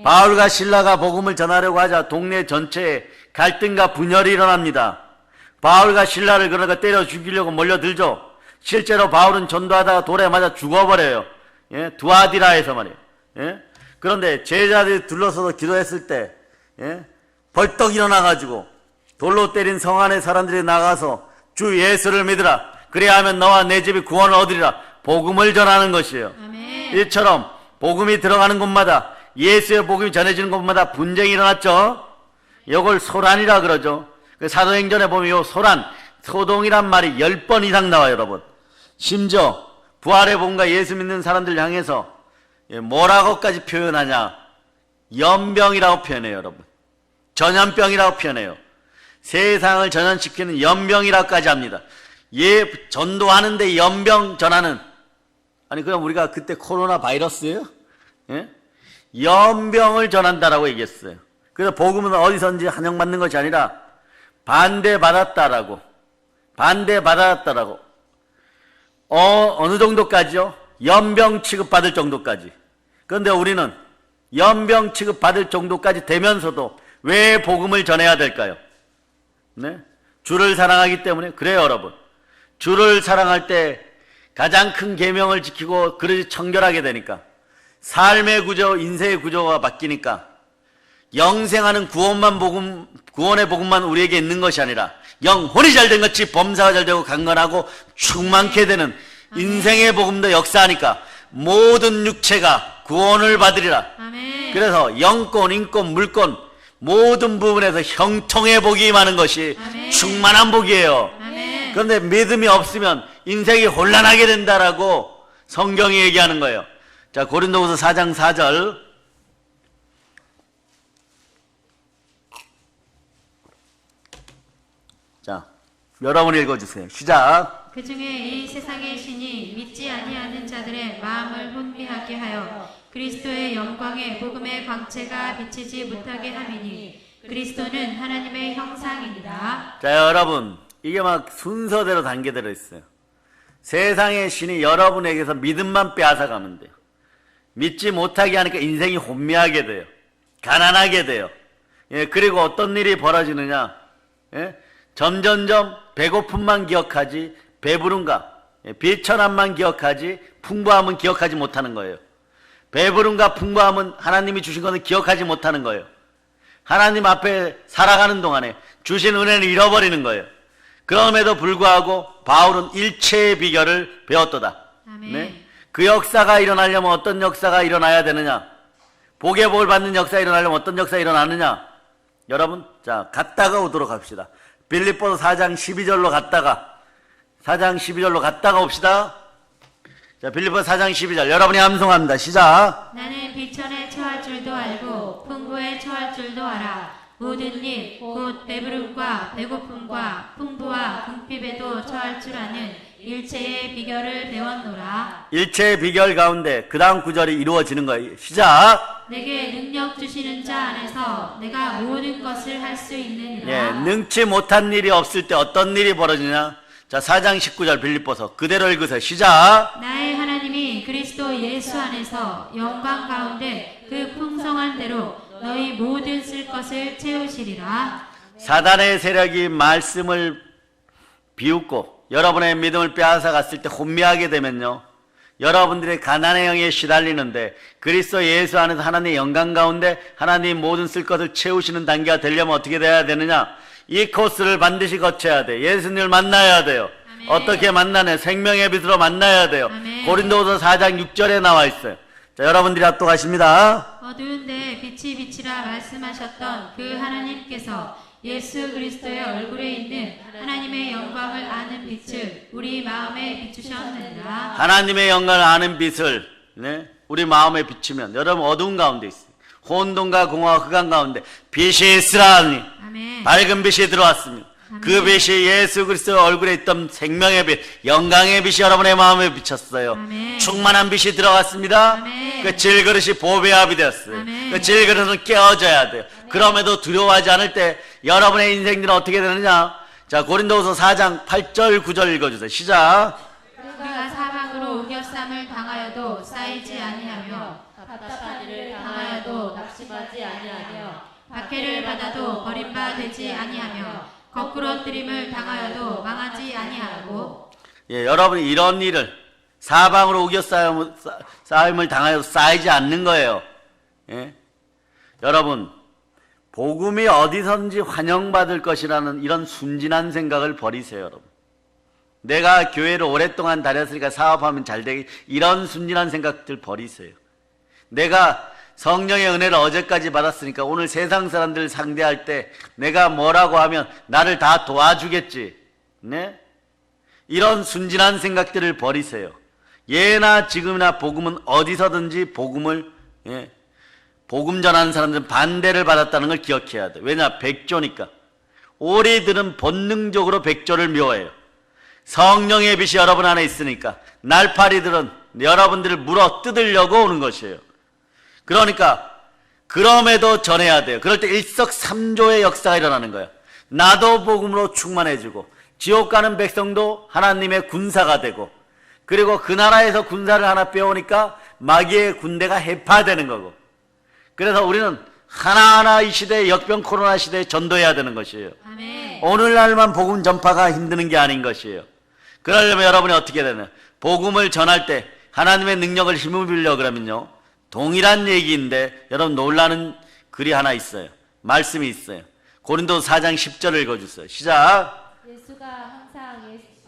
바울과 실라가 복음을 전하려고 하자 동네 전체에 갈등과 분열이 일어납니다. 바울과 실라를 그러니까 때려 죽이려고 몰려들죠. 실제로 바울은 전도하다가 돌에 맞아 죽어버려요. 두아디라에서 말이에요. 그런데 제자들이 둘러서서 기도했을 때 벌떡 일어나가지고 돌로 때린 성 안에 사람들이 나가서 주 예수를 믿으라, 그래야 하면 너와 내 집이 구원을 얻으리라 복음을 전하는 것이에요. 아멘. 이처럼 복음이 들어가는 곳마다, 예수의 복음이 전해지는 곳마다 분쟁이 일어났죠. 이걸 소란이라 그러죠. 사도행전에 보면 요 소란, 소동이란 말이 10번 이상 나와요. 여러분, 심지어 부활의 복음과 예수 믿는 사람들 향해서 뭐라고까지 표현하냐, 연병이라고 표현해요. 여러분, 전염병이라고 표현해요. 세상을 전염시키는 연병이라고까지 합니다. 전도하는데 연병 전하는, 아니 그럼 우리가 그때 코로나 바이러스예요? 연병을 전한다라고 얘기했어요. 그래서 복음은 어디선지 환영받는 것이 아니라 반대받았다라고. 어느 정도까지요? 연병 취급받을 정도까지. 그런데 우리는 연병 취급받을 정도까지 되면서도 왜 복음을 전해야 될까요? 주를 사랑하기 때문에. 그래요. 여러분, 주를 사랑할 때 가장 큰 계명을 지키고 그릇이 청결하게 되니까, 삶의 구조, 인생의 구조가 바뀌니까 영생하는 구원의 복음만 우리에게 있는 것이 아니라 영혼이 잘된 것이 범사가 잘되고 강건하고 충만케 되는 인생의 복음도 역사하니까 모든 육체가 구원을 받으리라. 아멘. 그래서 영권, 인권, 물권 모든 부분에서 형통의 복이 임하는 것이 아멘. 충만한 복이에요. 아멘. 그런데 믿음이 없으면 인생이 혼란하게 된다라고 성경이 얘기하는 거예요. 자, 고린도후서 4장 4절. 자, 여러분 읽어주세요. 시작. 그 중에 이 세상의 신이 믿지 아니하는 자들의 마음을 혼미하게 하여 그리스도의 영광의 복음의 광채가 비치지 못하게 함이니 그리스도는 하나님의 형상이니라. 자, 여러분, 이게 막 순서대로 단계대로 있어요. 세상의 신이 여러분에게서 믿음만 빼앗아가면 돼요. 믿지 못하게 하니까 인생이 혼미하게 돼요. 가난하게 돼요. 그리고 어떤 일이 벌어지느냐, 점점점 배고픔만 기억하지 배부름과 비천함만 기억하지 풍부함은 기억하지 못하는 거예요. 배부름과 풍부함은 하나님이 주신 것은 기억하지 못하는 거예요. 하나님 앞에 살아가는 동안에 주신 은혜를 잃어버리는 거예요. 그럼에도 불구하고 바울은 일체의 비결을 배웠도다. 아멘. 네? 그 역사가 일어나려면 어떤 역사가 일어나야 되느냐? 복의 복을 받는 역사가 일어나려면 어떤 역사가 일어나느냐? 여러분, 자, 갔다가 오도록 합시다. 빌립보서 4장 12절로 갔다가 옵시다. 자, 빌립보서 4장 12절. 여러분이 암송합니다. 시작. 나는 비천에 처할 줄도 알고 풍부에 처할 줄도 알아. 모든 일, 곧 배부름과 배고픔과 풍부와 궁핍에도 처할 줄 아는 일체의 비결을 배웠노라. 일체의 비결 가운데 그 다음 구절이 이루어지는 거예요. 시작. 내게 능력 주시는 자 안에서 내가 모든 것을 할 수 있느니라. 예, 능치 못한 일이 없을 때 어떤 일이 벌어지냐? 자, 4장 19절 빌립보서 그대로 읽으세요. 시작. 나의 하나님이 그리스도 예수 안에서 영광 가운데 그 풍성한 대로 너희 모든 쓸 것을 채우시리라. 사단의 세력이 말씀을 비웃고 여러분의 믿음을 빼앗아갔을 때 혼미하게 되면요, 여러분들의 가난의 영에 시달리는데 그리스도 예수 안에서 하나님의 영광 가운데 하나님 모든 쓸 것을 채우시는 단계가 되려면 어떻게 돼야 되느냐? 이 코스를 반드시 거쳐야 돼. 예수님을 만나야 돼요. 아멘. 어떻게 만나냐? 생명의 빛으로 만나야 돼요. 아멘. 고린도후서 4장 6절에 나와 있어요. 자, 여러분들이 합독하십니다. 어두운데 빛이 빛이라 말씀하셨던 그 하나님께서 예수 그리스도의 얼굴에 있는 하나님의 영광을 아는 빛을 우리 마음에 비추셨느니라. 하나님의 영광을 아는 빛을, 네, 우리 마음에 비추면 여러분 어두운 가운데 있어요. 혼돈과 공허와 흑암 가운데 빛이 있으라니 아멘. 밝은 빛이 들어왔습니다. 그 빛이 예수 그리스도의 얼굴에 있던 생명의 빛, 영광의 빛이 여러분의 마음에 비쳤어요. 아멘. 충만한 빛이 들어갔습니다. 아멘. 그 질그릇이 보배합이 되었어요. 아멘. 그 질그릇은 깨어져야 돼요. 그럼에도 두려워하지 않을 때 여러분의 인생들은 어떻게 되느냐? 자, 고린도후서 4장 8절 9절 읽어주세요. 시작. 우리가 사방으로 우겨쌈을 당하여도 쌓이지 아니하며 답답한 일을 당하여도 낙심하지 아니하며 박해를 받아도 버림받지 아니하며 거꾸로 뜨림을 당하여도 망하지 아니하고. 예, 여러분이 이런 일을 사방으로 우겨 쌓임을 당하여도 쌓이지 않는 거예요. 예? 여러분, 복음이 어디선지 환영받을 것이라는 이런 순진한 생각을 버리세요, 여러분. 내가 교회를 오랫동안 다녔으니까 사업하면 잘 되기, 이런 순진한 생각들 버리세요. 내가 성령의 은혜를 어제까지 받았으니까 오늘 세상 사람들 상대할 때 내가 뭐라고 하면 나를 다 도와주겠지. 네? 이런 순진한 생각들을 버리세요. 예나 지금이나 복음은 어디서든지 복음을, 예, 복음 전하는 사람들은 반대를 받았다는 걸 기억해야 돼. 왜냐? 백조니까. 오리들은 본능적으로 백조를 미워해요. 성령의 빛이 여러분 안에 있으니까 날파리들은 여러분들을 물어 뜯으려고 오는 것이에요. 그러니까 그럼에도 전해야 돼요. 그럴 때 일석삼조의 역사가 일어나는 거예요. 나도 복음으로 충만해지고 지옥 가는 백성도 하나님의 군사가 되고, 그리고 그 나라에서 군사를 하나 빼오니까 마귀의 군대가 해파되는 거고, 그래서 우리는 하나하나 이 시대에 역병 코로나 시대에 전도해야 되는 것이에요. 아멘. 오늘날만 복음 전파가 힘드는 게 아닌 것이에요. 그러려면 여러분이 어떻게 되냐? 복음을 전할 때 하나님의 능력을 힘을 빌려 그러면요, 동일한 얘기인데 여러분 놀라는 글이 하나 있어요. 말씀이 있어요. 고린도서 4장 10절을 읽어주세요. 시작.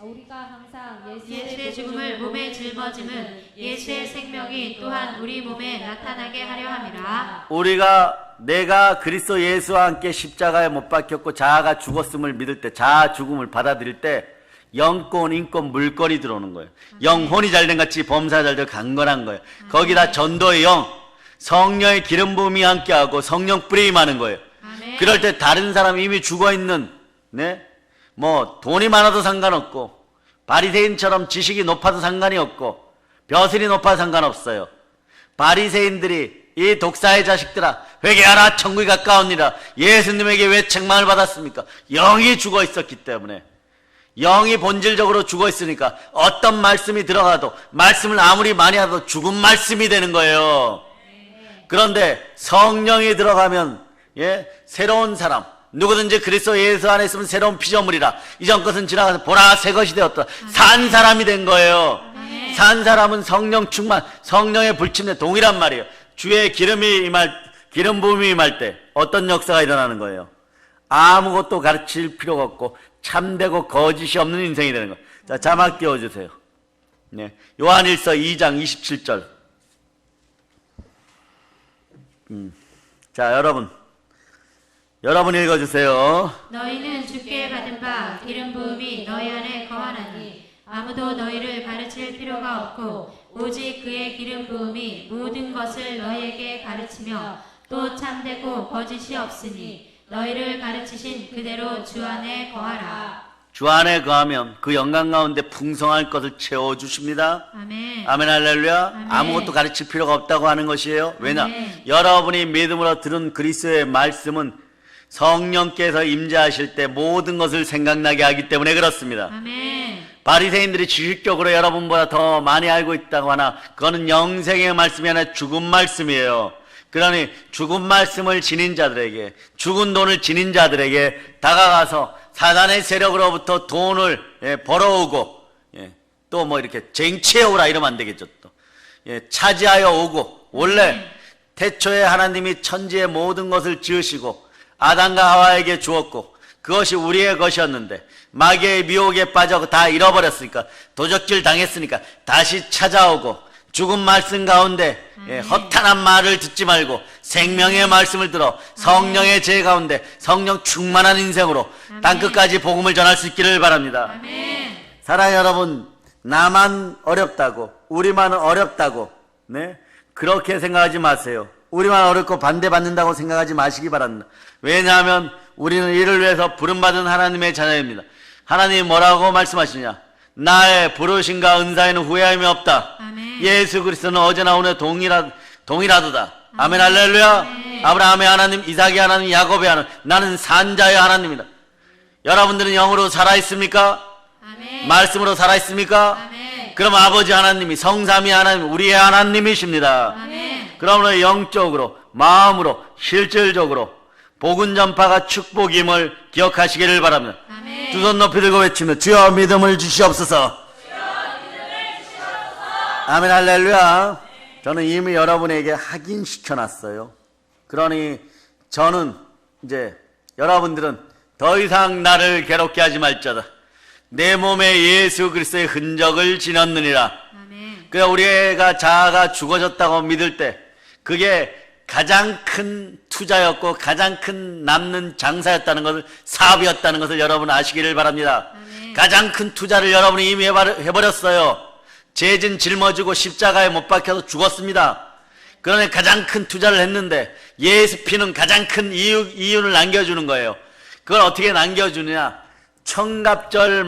우리가 항상 예수의 죽음을 몸에 짊어짐은 예수의 생명이 또한 우리 몸에 나타나게 하려 함이라. 내가 그리스도 예수와 함께 십자가에 못 박혔고 자아가 죽었음을 믿을 때, 자아 죽음을 받아들일 때 영권, 인권, 물권이 들어오는 거예요. 영혼이 잘된 같이 범사 잘되고 강건한 거예요. 거기다 전도의 영, 성령의 기름 부음이 함께하고 성령 뿌리 임하는 거예요. 아멘. 그럴 때 다른 사람 이미 죽어있는, 네? 뭐 돈이 많아도 상관없고 바리새인처럼 지식이 높아도 상관이 없고 벼슬이 높아도 상관없어요. 바리새인들이 이 독사의 자식들아 회개하라 천국이 가까우니라, 예수님에게 왜 책망을 받았습니까? 영이 죽어 있었기 때문에. 영이 본질적으로 죽어 있으니까 어떤 말씀이 들어가도, 말씀을 아무리 많이 하도 죽은 말씀이 되는 거예요. 그런데 성령이 들어가면, 예, 새로운 사람, 누구든지 그리스도 예수 안에 있으면 새로운 피조물이라, 이전 것은 지나가서 보라 새 것이 되었다. 산 사람이 된 거예요. 산 사람은 성령 충만, 성령의 불침에 동일한 말이에요. 주의 기름 부음이 임할 때 어떤 역사가 일어나는 거예요? 아무것도 가르칠 필요가 없고 참되고 거짓이 없는 인생이 되는 거. 자, 자막 띄워주세요. 네. 요한일서 2장 27절. 자, 여러분 읽어주세요. 너희는 주께 받은 바 기름 부음이 너희 안에 거하나니 아무도 너희를 가르칠 필요가 없고 오직 그의 기름 부음이 모든 것을 너희에게 가르치며 또 참되고 거짓이 없으니 너희를 가르치신 그대로 주 안에 거하라. 주 안에 거하면 그 영광 가운데 풍성할 것을 채워주십니다. 아멘. 아멘 할렐루야. 아멘. 아무것도 가르칠 필요가 없다고 하는 것이에요. 왜냐? 아멘. 여러분이 믿음으로 들은 그리스도의 말씀은 성령께서 임재하실 때 모든 것을 생각나게 하기 때문에 그렇습니다. 아멘. 바리새인들이 지식적으로 여러분보다 더 많이 알고 있다고 하나 그거는 영생의 말씀이 아니라 죽은 말씀이에요. 그러니 죽은 말씀을 지닌 자들에게, 죽은 돈을 지닌 자들에게 다가가서 사단의 세력으로부터 돈을 벌어오고, 또 뭐 이렇게 쟁취해오라 이러면 안 되겠죠. 또 차지하여 오고, 원래 태초에 하나님이 천지의 모든 것을 지으시고 아담과 하와에게 주었고 그것이 우리의 것이었는데 마귀의 미혹에 빠져 다 잃어버렸으니까, 도적질 당했으니까 다시 찾아오고, 죽은 말씀 가운데 허탄한 말을 듣지 말고 생명의 말씀을 들어 성령의 제 가운데 성령 충만한 인생으로 땅끝까지 복음을 전할 수 있기를 바랍니다. 아멘. 사랑하는 여러분, 나만 어렵다고, 우리만 어렵다고, 네? 그렇게 생각하지 마세요. 우리만 어렵고 반대받는다고 생각하지 마시기 바랍니다. 왜냐하면 우리는 이를 위해서 부름받은 하나님의 자녀입니다. 하나님이 뭐라고 말씀하시냐? 나의 부르심과 은사에는 후회함이 없다. 아멘. 예수 그리스도는 어제나 오늘 동일하도다. 아멘 할렐루야. 아멘. 아브라함의 하나님, 이삭의 하나님, 야곱의 하나님, 나는 산자의 하나님이다. 여러분들은 영으로 살아있습니까? 아멘. 말씀으로 살아있습니까? 아멘. 그럼 아버지 하나님이, 성삼위 하나님, 우리의 하나님이십니다. 아멘. 그러므로 영적으로, 마음으로, 실질적으로 복음 전파가 축복임을 기억하시기를 바랍니다. 아멘. 두 손 높이 들고 외치면 주여 믿음을 주시옵소서. 아멘 할렐루야. 저는 이미 여러분에게 확인시켜놨어요. 그러니 저는 이제 여러분들은 더 이상 나를 괴롭게 하지 말자다. 내 몸에 예수 그리스도의 흔적을 지녔느니라. 아멘. 그래, 우리가 자아가 죽어졌다고 믿을 때 그게 가장 큰 투자였고 가장 큰 남는 장사였다는 것을, 사업이었다는 것을 여러분 아시기를 바랍니다. 아멘. 가장 큰 투자를 여러분이 이미 해버렸어요. 죄진 짊어지고 십자가에 못 박혀서 죽었습니다. 그러니 가장 큰 투자를 했는데 예수 피는 가장 큰 이윤을 남겨주는 거예요. 그걸 어떻게 남겨주느냐? 청갑절,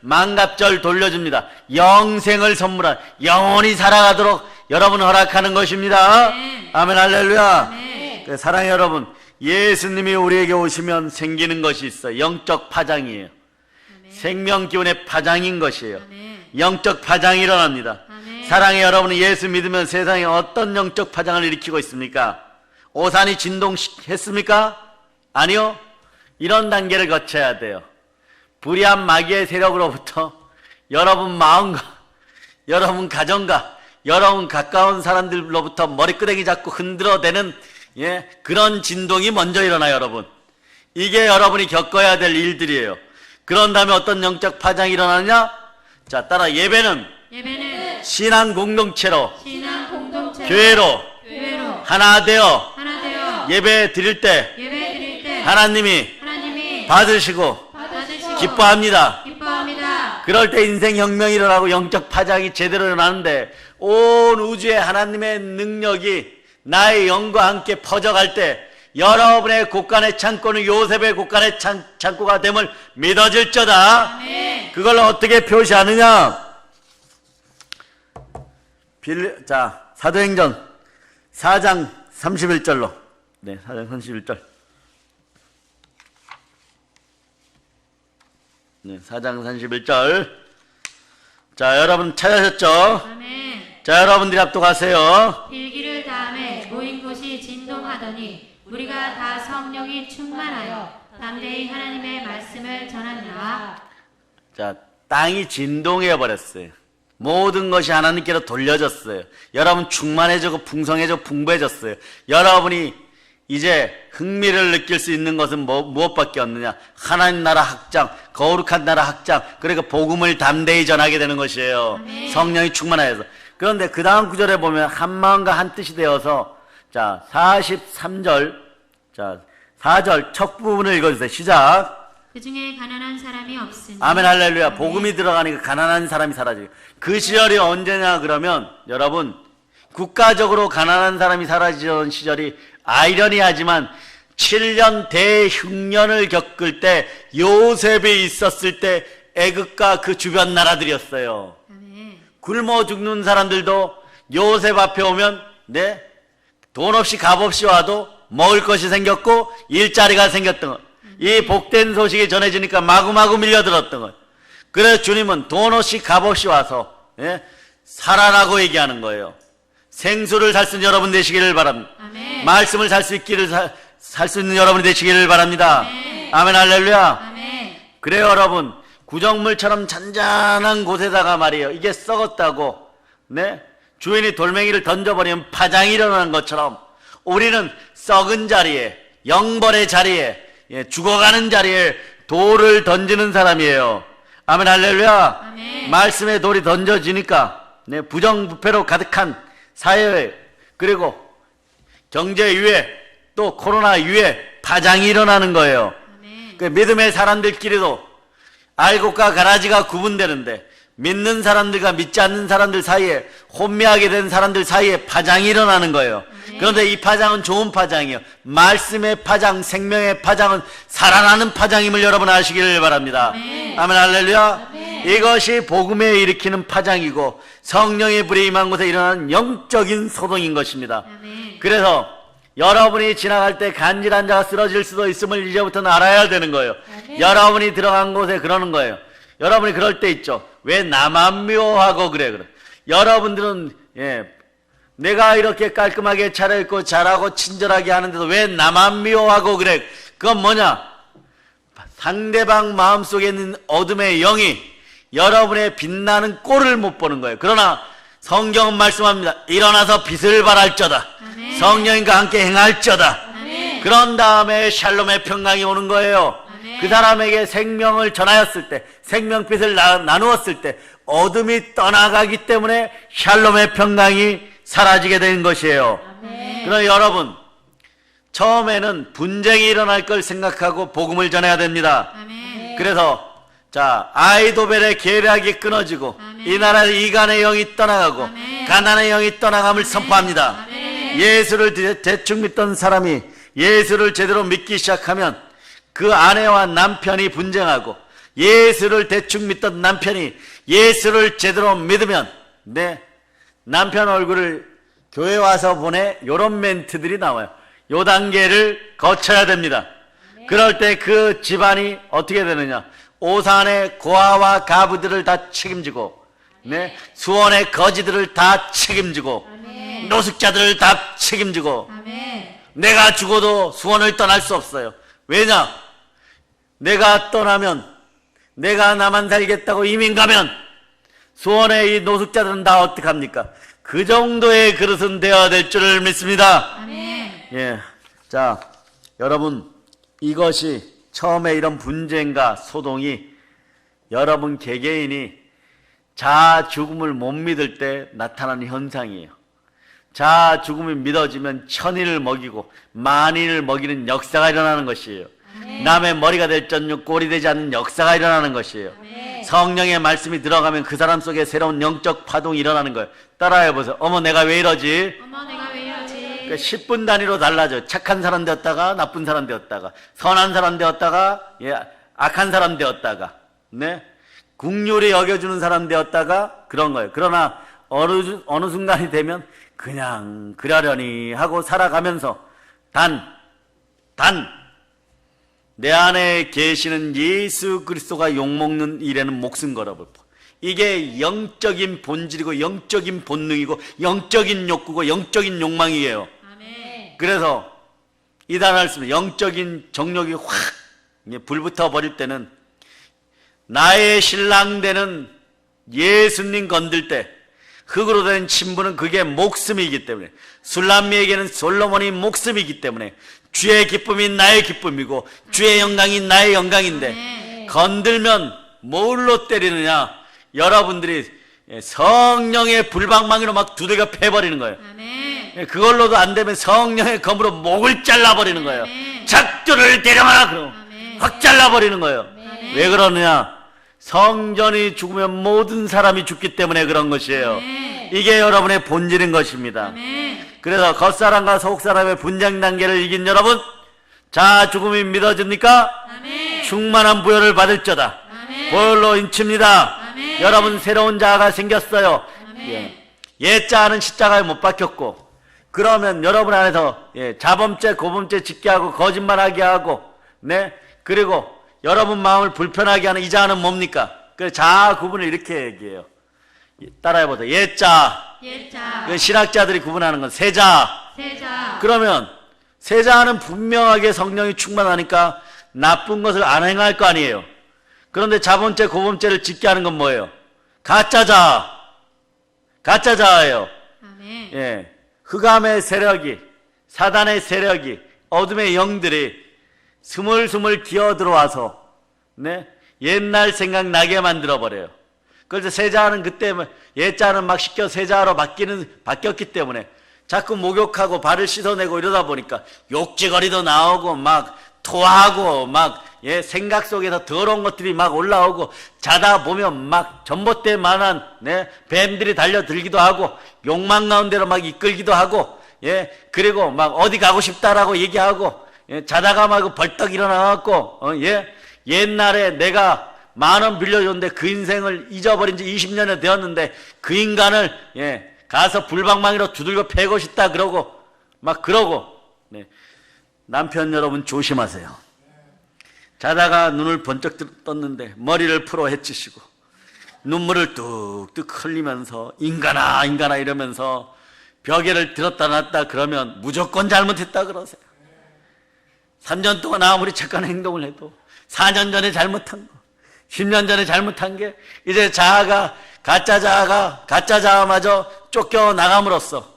망갑절 돌려줍니다. 영생을 선물한, 영원히 살아가도록 여러분 허락하는 것입니다. 아멘. 아멘 할렐루야. 아멘. 사랑하는 여러분, 예수님이 우리에게 오시면 생기는 것이 있어요. 영적 파장이에요. 생명 기운의 파장인 것이에요. 아멘. 영적 파장이 일어납니다. 아멘. 사랑의 여러분이 예수 믿으면 세상에 어떤 영적 파장을 일으키고 있습니까? 오산이 진동했습니까? 아니요. 이런 단계를 거쳐야 돼요. 불의한 마귀의 세력으로부터 여러분 마음과 여러분 가정과 여러분 가까운 사람들로부터 머리끄댕이 잡고 흔들어대는 그런 진동이 먼저 일어나요. 여러분, 이게 여러분이 겪어야 될 일들이에요. 그런 다음에 어떤 영적 파장이 일어나느냐? 자, 따라 예배는 신앙 공동체로, 신앙 공동체로, 교회로 하나 되어 예배 드릴 때 하나님이 받으시고 기뻐합니다. 그럴 때 인생 혁명이 일어나고 영적 파장이 제대로 일어나는데, 온 우주에 하나님의 능력이 나의 영과 함께 퍼져갈 때 여러분의 곳간의 창고는 요셉의 곳간의 창고가 됨을 믿어질저다. 아멘. 그걸 어떻게 표시하느냐? 자, 사도행전 4장 31절로. 네, 4장 31절. 네, 4장 31절. 자, 여러분 찾으셨죠? 아멘. 자, 여러분들이 합독하세요. 일기를 다음에 모인 곳이 진동하더니 우리가 다 성령이 충만하여 담대히 하나님의 말씀을 전하니라. 자, 땅이 진동해 버렸어요. 모든 것이 하나님께로 돌려졌어요. 여러분 충만해지고 풍성해지고 풍부해졌어요. 여러분이 이제 흥미를 느낄 수 있는 것은 무엇밖에 없느냐? 하나님 나라 확장, 거룩한 나라 확장, 그러니까 복음을 담대히 전하게 되는 것이에요. 아멘. 성령이 충만하여서. 그런데 그 다음 구절에 보면 한 마음과 한 뜻이 되어서, 자, 43절, 자, 4절 첫 부분을 읽어주세요. 시작. 그 중에 가난한 사람이 없으니. 아멘, 할렐루야. 아멘. 복음이 들어가니까 가난한 사람이 사라지고. 그 시절이 언제냐 그러면, 여러분, 국가적으로 가난한 사람이 사라지던 시절이 아이러니하지만 7년 대흉년을 겪을 때 요셉이 있었을 때 애굽과 그 주변 나라들이었어요. 아멘. 굶어 죽는 사람들도 요셉 앞에 오면 돈 없이 값 없이 와도 먹을 것이 생겼고 일자리가 생겼던 것. 이 복된 소식이 전해지니까 마구마구 밀려들었던 것. 그래서 주님은 돈 없이 값 없이 와서 살아라고 얘기하는 거예요. 생수를 살 수 있는 여러분 되시기를 바랍니다. 아멘. 말씀을 살 수 있기를 살 수 있는 여러분이 되시기를 바랍니다. 아멘. 아멘, 할렐루야. 아멘. 그래요, 여러분. 구정물처럼 잔잔한 곳에다가 말이에요. 이게 썩었다고, 주인이 돌멩이를 던져버리면 파장이 일어나는 것처럼 우리는 썩은 자리에, 영벌의 자리에, 죽어가는 자리에 돌을 던지는 사람이에요. 아멘, 할렐루야. 아멘. 말씀의 돌이 던져지니까 부정부패로 가득한 사회, 그리고 경제 위에 또 코로나 위에 파장이 일어나는 거예요. 아멘. 그 믿음의 사람들끼리도 알곡과 가라지가 구분되는데 믿는 사람들과 믿지 않는 사람들 사이에, 혼미하게 된 사람들 사이에 파장이 일어나는 거예요. 그런데 이 파장은 좋은 파장이에요. 말씀의 파장, 생명의 파장은 살아나는 파장임을 여러분 아시기를 바랍니다. 아멘. 아멘, 할렐루야. 아멘. 이것이 복음에 일으키는 파장이고 성령의 불이 임한 곳에 일어나는 영적인 소동인 것입니다. 아멘. 그래서 여러분이 지나갈 때 간질한 자가 쓰러질 수도 있음을 이제부터는 알아야 되는 거예요. 아멘. 여러분이 들어간 곳에 그러는 거예요. 여러분이 그럴 때 있죠. 왜 나만 미워하고 그래. 여러분들은 내가 이렇게 깔끔하게 차려입고 잘하고 친절하게 하는데도 왜 나만 미워하고 그래. 그건 뭐냐? 상대방 마음속에 있는 어둠의 영이 여러분의 빛나는 꼴을 못 보는 거예요. 그러나 성경은 말씀합니다. 일어나서 빛을 발할저다. 아멘. 성령님과 함께 행할저다. 아멘. 그런 다음에 샬롬의 평강이 오는 거예요. 아멘. 그 사람에게 생명을 전하였을 때, 생명빛을 나누었을 때 어둠이 떠나가기 때문에 샬롬의 평강이 사라지게 된 것이에요. 아멘. 그러나 여러분, 처음에는 분쟁이 일어날 걸 생각하고 복음을 전해야 됩니다. 아멘. 그래서 아이도벨의 계략이 끊어지고 아멘. 이 나라의 이간의 영이 떠나가고 아멘. 가난의 영이 떠나감을 선포합니다. 아멘. 예수를 대충 믿던 사람이 예수를 제대로 믿기 시작하면 그 아내와 남편이 분쟁하고, 예수를 대충 믿던 남편이 예수를 제대로 믿으면 남편 얼굴을 교회 와서 보내, 요런 멘트들이 나와요. 요 단계를 거쳐야 됩니다. 그럴 때 그 집안이 어떻게 되느냐? 오산의 고아와 가부들을 다 책임지고, 수원의 거지들을 다 책임지고, 아멘. 노숙자들을 다 책임지고, 아멘. 내가 죽어도 수원을 떠날 수 없어요. 왜냐? 내가 떠나면, 내가 나만 살겠다고 이민 가면 수원의 이 노숙자들은 다 어떡합니까? 그 정도의 그릇은 되어야 될 줄을 믿습니다. 아멘. 자, 여러분, 이것이 처음에 이런 분쟁과 소동이 여러분 개개인이 자아 죽음을 못 믿을 때 나타나는 현상이에요. 자아 죽음이 믿어지면 천인을 먹이고 만인을 먹이는 역사가 일어나는 것이에요. 남의 머리가 될 전유 꼴이 되지 않는 역사가 일어나는 것이에요. 성령의 말씀이 들어가면 그 사람 속에 새로운 영적 파동이 일어나는 거예요. 따라해보세요. 어머, 내가 왜 이러지? 어머, 내가 왜 이러지? 그러니까 10분 단위로 달라져요. 착한 사람 되었다가 나쁜 사람 되었다가, 선한 사람 되었다가 악한 사람 되었다가, 국률이 여겨주는 사람 되었다가, 그런 거예요. 그러나 어느 순간이 되면 그냥 그러려니 하고 살아가면서 내 안에 계시는 예수 그리스도가 욕먹는 일에는 목숨 걸어버려. 이게 영적인 본질이고 영적인 본능이고 영적인 욕구고 영적인 욕망이에요. 아멘. 그래서 이 단어를 쓰면 영적인 정욕이 확 불붙어 버릴 때는 나의 신랑 되는 예수님 건들 때 흙으로 된 신부는 그게 목숨이기 때문에, 술람미에게는 솔로몬이 목숨이기 때문에 주의 기쁨이 나의 기쁨이고 주의 영광이 나의 영광인데, 건들면 뭘로 때리느냐? 여러분들이 성령의 불방망이로 막 두들겨 패버리는 거예요. 아멘. 그걸로도 안 되면 성령의 검으로 목을 잘라버리는 거예요. 아멘. 작두를 데려가라 그럼 아멘. 확 잘라버리는 거예요. 아멘. 왜 그러느냐? 성전이 죽으면 모든 사람이 죽기 때문에 그런 것이에요. 아멘. 이게 여러분의 본질인 것입니다. 아멘. 그래서 겉사람과 속사람의 분쟁 단계를 이긴 여러분, 자 죽음이 믿어집니까? 아멘. 충만한 부여를 받을저다. 아멘. 보혈로 인칩니다. 아멘. 여러분 새로운 자아가 생겼어요. 아멘. 옛 자아는 십자가에 못 박혔고, 그러면 여러분 안에서 자범죄, 고범죄 짓게 하고 거짓말하게 하고, 네, 그리고 여러분 마음을 불편하게 하는 이 자아는 뭡니까? 그 자아 구분을 이렇게 얘기해요. 따라해보세요. 옛 자아. 옛자. 그 신학자들이 구분하는 건 새 자아. 세자. 그러면 새 자아는 분명하게 성령이 충만하니까 나쁜 것을 안 행할 거 아니에요. 그런데 자범죄, 고범죄를 짓게 하는 건 뭐예요? 가짜 자아. 가짜 자아예요. 아멘. 예. 흑암의 세력이, 사단의 세력이, 어둠의 영들이 스물스물 기어 들어와서, 네, 옛날 생각나게 만들어버려요. 그래서 세자는 그때, 옛자는 막 시켜 세자로 바뀌었기 때문에 자꾸 목욕하고 발을 씻어내고 이러다 보니까 욕지거리도 나오고 막 토하고 막, 생각 속에서 더러운 것들이 막 올라오고, 자다 보면 막 전봇대만한, 네, 뱀들이 달려들기도 하고, 욕망 가운데로 막 이끌기도 하고, 그리고 막 어디 가고 싶다라고 얘기하고, 자다가 막 벌떡 일어나갖고, 옛날에 내가 10,000원 빌려줬는데 그 인생을 잊어버린 지 20년이 되었는데 그 인간을, 가서 불방망이로 두들겨 패고 싶다 그러고, 막 그러고, 네. 남편 여러분 조심하세요. 자다가 눈을 번쩍 떴는데 머리를 풀어 헤치시고 눈물을 뚝뚝 흘리면서 인간아 인간아 이러면서 벽에를 들었다 놨다 그러면 무조건 잘못했다 그러세요. 3년 동안 아무리 착한 행동을 해도 4년 전에 잘못한 거, 10년 전에 잘못한 게 이제 가짜 자아마저 쫓겨나감으로써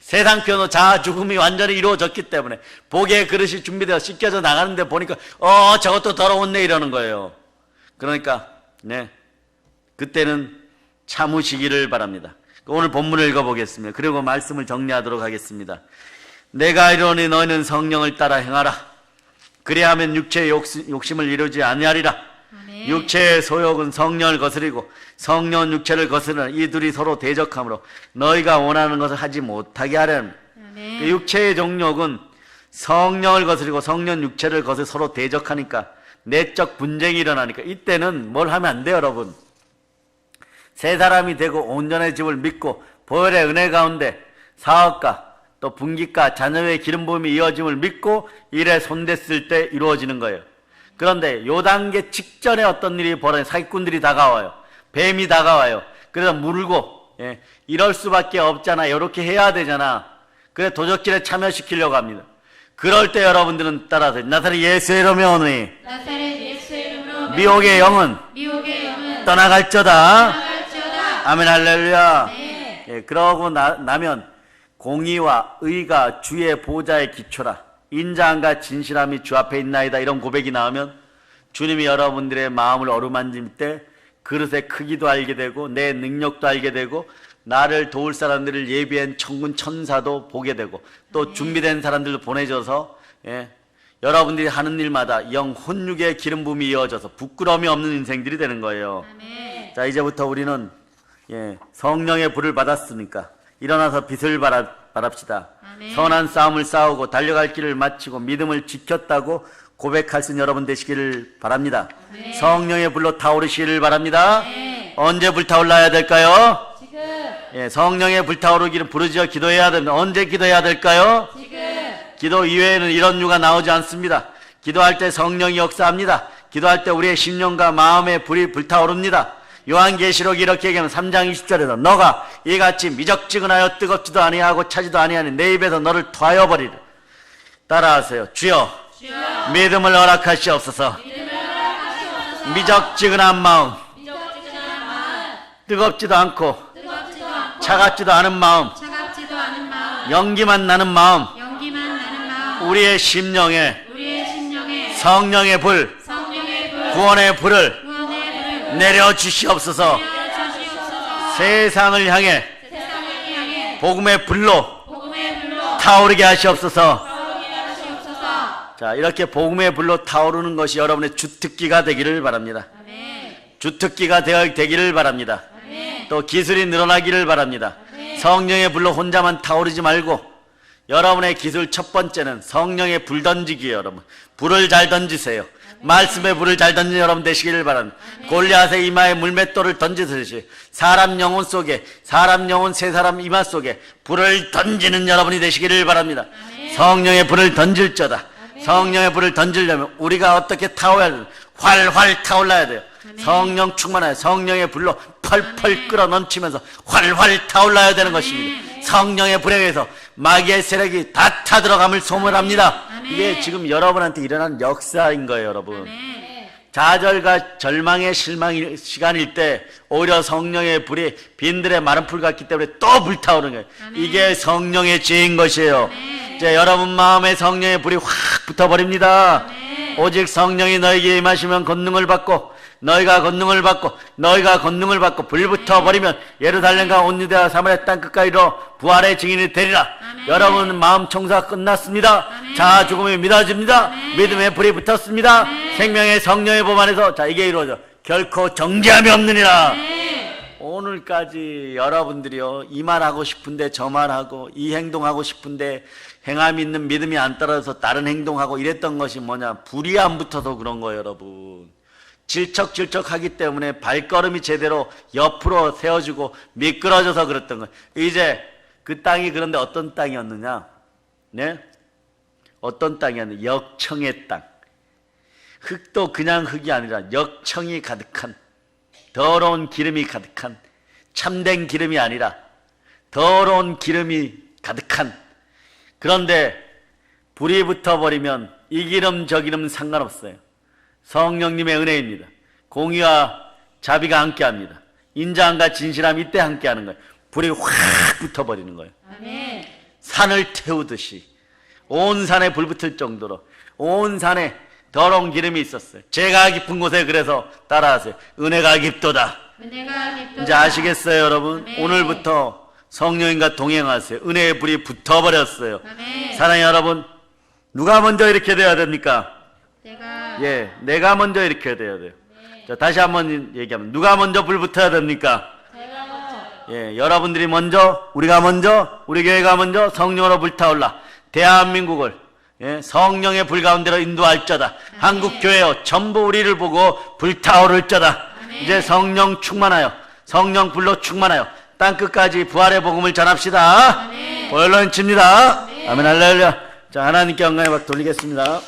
세상편으로 자아 죽음이 완전히 이루어졌기 때문에 복의 그릇이 준비되어 씻겨져 나가는데 보니까 저것도 더러웠네 이러는 거예요. 그러니까 네, 그때는 참으시기를 바랍니다. 오늘 본문을 읽어보겠습니다. 그리고 말씀을 정리하도록 하겠습니다. 내가 이르노니 너희는 성령을 따라 행하라. 그리하면 육체의 욕심을 이루지 아니하리라. 아멘. 육체의 소욕은 성령을 거스리고 성령은 육체를 거스르는 이 둘이 서로 대적하므로 너희가 원하는 것을 하지 못하게 하려는. 아멘. 그 육체의 정욕은 성령을 거스리고 성령 육체를 거슬 서로 대적하니까 내적 분쟁이 일어나니까 이때는 뭘 하면 안 돼요 여러분. 새 사람이 되고 온전의 집을 믿고 보혈의 은혜 가운데 사업과 또 분깃과 자녀의 기름 부음이 이어짐을 믿고 일에 손댔을 때 이루어지는 거예요. 그런데 요 단계 직전에 어떤 일이 벌어져 사기꾼들이 다가와요. 뱀이 다가와요. 그래서 물고 이럴 수밖에 없잖아. 이렇게 해야 되잖아. 그래 도적질에 참여시키려고 합니다. 그럴 때 여러분들은 따라서 나사렛 예수의 이름으로 오니 나사렛 예수의 이름으로 미혹의 영은 떠나갈저다. 아멘 할렐루야. 네. 그러고 나면 공의와 의가 주의 보좌의 기초라. 인자함과 진실함이 주 앞에 있나이다. 이런 고백이 나오면 주님이 여러분들의 마음을 어루만질 때 그릇의 크기도 알게 되고 내 능력도 알게 되고 나를 도울 사람들을 예비한 천군 천사도 보게 되고 또 준비된 사람들도 보내줘서 여러분들이 하는 일마다 영 혼육의 기름 부음이 이어져서 부끄러움이 없는 인생들이 되는 거예요. 아멘. 자, 이제부터 우리는 성령의 불을 받았으니까 일어나서 빛을 바랍시다. 아멘. 선한 싸움을 싸우고 달려갈 길을 마치고 믿음을 지켰다고 고백할 수 있는 여러분 되시기를 바랍니다. 아멘. 성령의 불로 타오르시기를 바랍니다. 아멘. 언제 불타올라야 될까요? 지금 성령의 불타오르기를 부르짖어 기도해야 됩니다. 언제 기도해야 될까요? 지금 기도 이외에는 이런 유가 나오지 않습니다. 기도할 때 성령이 역사합니다. 기도할 때 우리의 심령과 마음의 불이 불타오릅니다. 요한계시록 이렇게 얘기하면 3장 20절에서 너가 이같이 미적지근하여 뜨겁지도 아니하고 차지도 아니하니 내 입에서 너를 토하여 버리라. 따라하세요. 주여 믿음을 허락하시옵소서. 미적지근한 마음 뜨겁지도 않고 차갑지도 않은 마음, 차갑지도 않은 마음, 연기만 나는 마음, 연기만 나는 마음, 우리의 심령에 우리의 심령에 성령의 불, 성령의 불, 구원의 불을 구원의 불을 내려 주시옵소서. 내려주시옵소서. 세상을 향해 세상을 향해 복음의 불로 복음의 불로 타오르게 하시옵소서. 타오르게 하시옵소서. 자, 이렇게 복음의 불로 타오르는 것이 여러분의 주특기가 되기를 바랍니다. 아멘. 주특기가 되기를 바랍니다. 아멘. 또 기술이 늘어나기를 바랍니다. 성령의 불로 혼자만 타오르지 말고 여러분의 기술 첫 번째는 성령의 불 던지기예요. 여러분 불을 잘 던지세요. 말씀의 불을 잘 던지는 여러분 되시기를 바랍니다. 골리앗의 이마에 물맷돌을 던지듯이 사람 영혼 속에, 사람 영혼 세 사람 이마 속에 불을 던지는 여러분이 되시기를 바랍니다. 성령의 불을 던질저다. 성령의 불을 던지려면 우리가 어떻게 타오야 돼요? 활활 타올라야 돼요. 성령 충만하여 성령의 불로 펄펄 끓어 넘치면서 활활 타올라야 되는 것입니다. 성령의 불에 의해서 마귀의 세력이 다 타들어감을 소문합니다. 이게 지금 여러분한테 일어난 역사인 거예요. 여러분 좌절과 절망의 실망 시간일 때 오히려 성령의 불이 빈들의 마른 풀 같기 때문에 또 불타오르는 거예요. 이게 성령의 지혜인 것이에요. 이제 여러분 마음에 성령의 불이 확 붙어버립니다. 오직 성령이 너에게 임하시면 권능을 받고 너희가 권능을 받고 불 붙어버리면 예루살렘과 온 유대와 사마리아 땅끝까지로 부활의 증인이 되리라. 여러분 마음 청소가 끝났습니다. 자, 죽음이 믿어집니다. 믿음의 불이 붙었습니다. 생명의 성령의 법 안에서 자, 이게 이루어져 결코 정죄함이 없느니라. 오늘까지 여러분들이요 이 말하고 싶은데 저 말하고 이 행동하고 싶은데 행함이 있는 믿음이 안 따라서 다른 행동하고 이랬던 것이 뭐냐? 불이 안 붙어서 그런 거예요. 여러분 질척질척하기 때문에 발걸음이 제대로 옆으로 세워지고 미끄러져서 그랬던 거예요. 이제 그 땅이 그런데 어떤 땅이었느냐? 네? 어떤 땅이었느냐? 역청의 땅. 흙도 그냥 흙이 아니라 역청이 가득한, 더러운 기름이 가득한, 참된 기름이 아니라 더러운 기름이 가득한. 그런데 불이 붙어버리면 이 기름 저 기름 상관없어요. 성령님의 은혜입니다. 공의와 자비가 함께합니다. 인자함과 진실함이 이때 함께하는 거예요. 불이 확 붙어버리는 거예요. 아멘. 산을 태우듯이 온 산에 불 붙을 정도로 온 산에 더러운 기름이 있었어요. 죄가 깊은 곳에 그래서 따라하세요. 은혜가 깊도다. 은혜가 깊도다. 이제 아시겠어요, 여러분? 아멘. 오늘부터 성령님과 동행하세요. 은혜의 불이 붙어버렸어요. 아멘. 사랑하는 여러분, 누가 먼저 이렇게 돼야 됩니까? 내가 먼저 이렇게 돼야 돼요. 자, 다시 한번 얘기하면 누가 먼저 불 붙어야 됩니까? 제가 먼저. 여러분들이 먼저, 우리가 먼저, 우리 교회가 먼저 성령으로 불타올라 대한민국을 성령의 불 가운데로 인도할 자다. 한국 교회요 전부 우리를 보고 불타오를 자다. 이제 성령 충만하여 성령 불로 충만하여 땅끝까지 부활의 복음을 전합시다. 본론 칩니다. 아멘 할렐루야. 자, 하나님께 영광의 박 돌리겠습니다.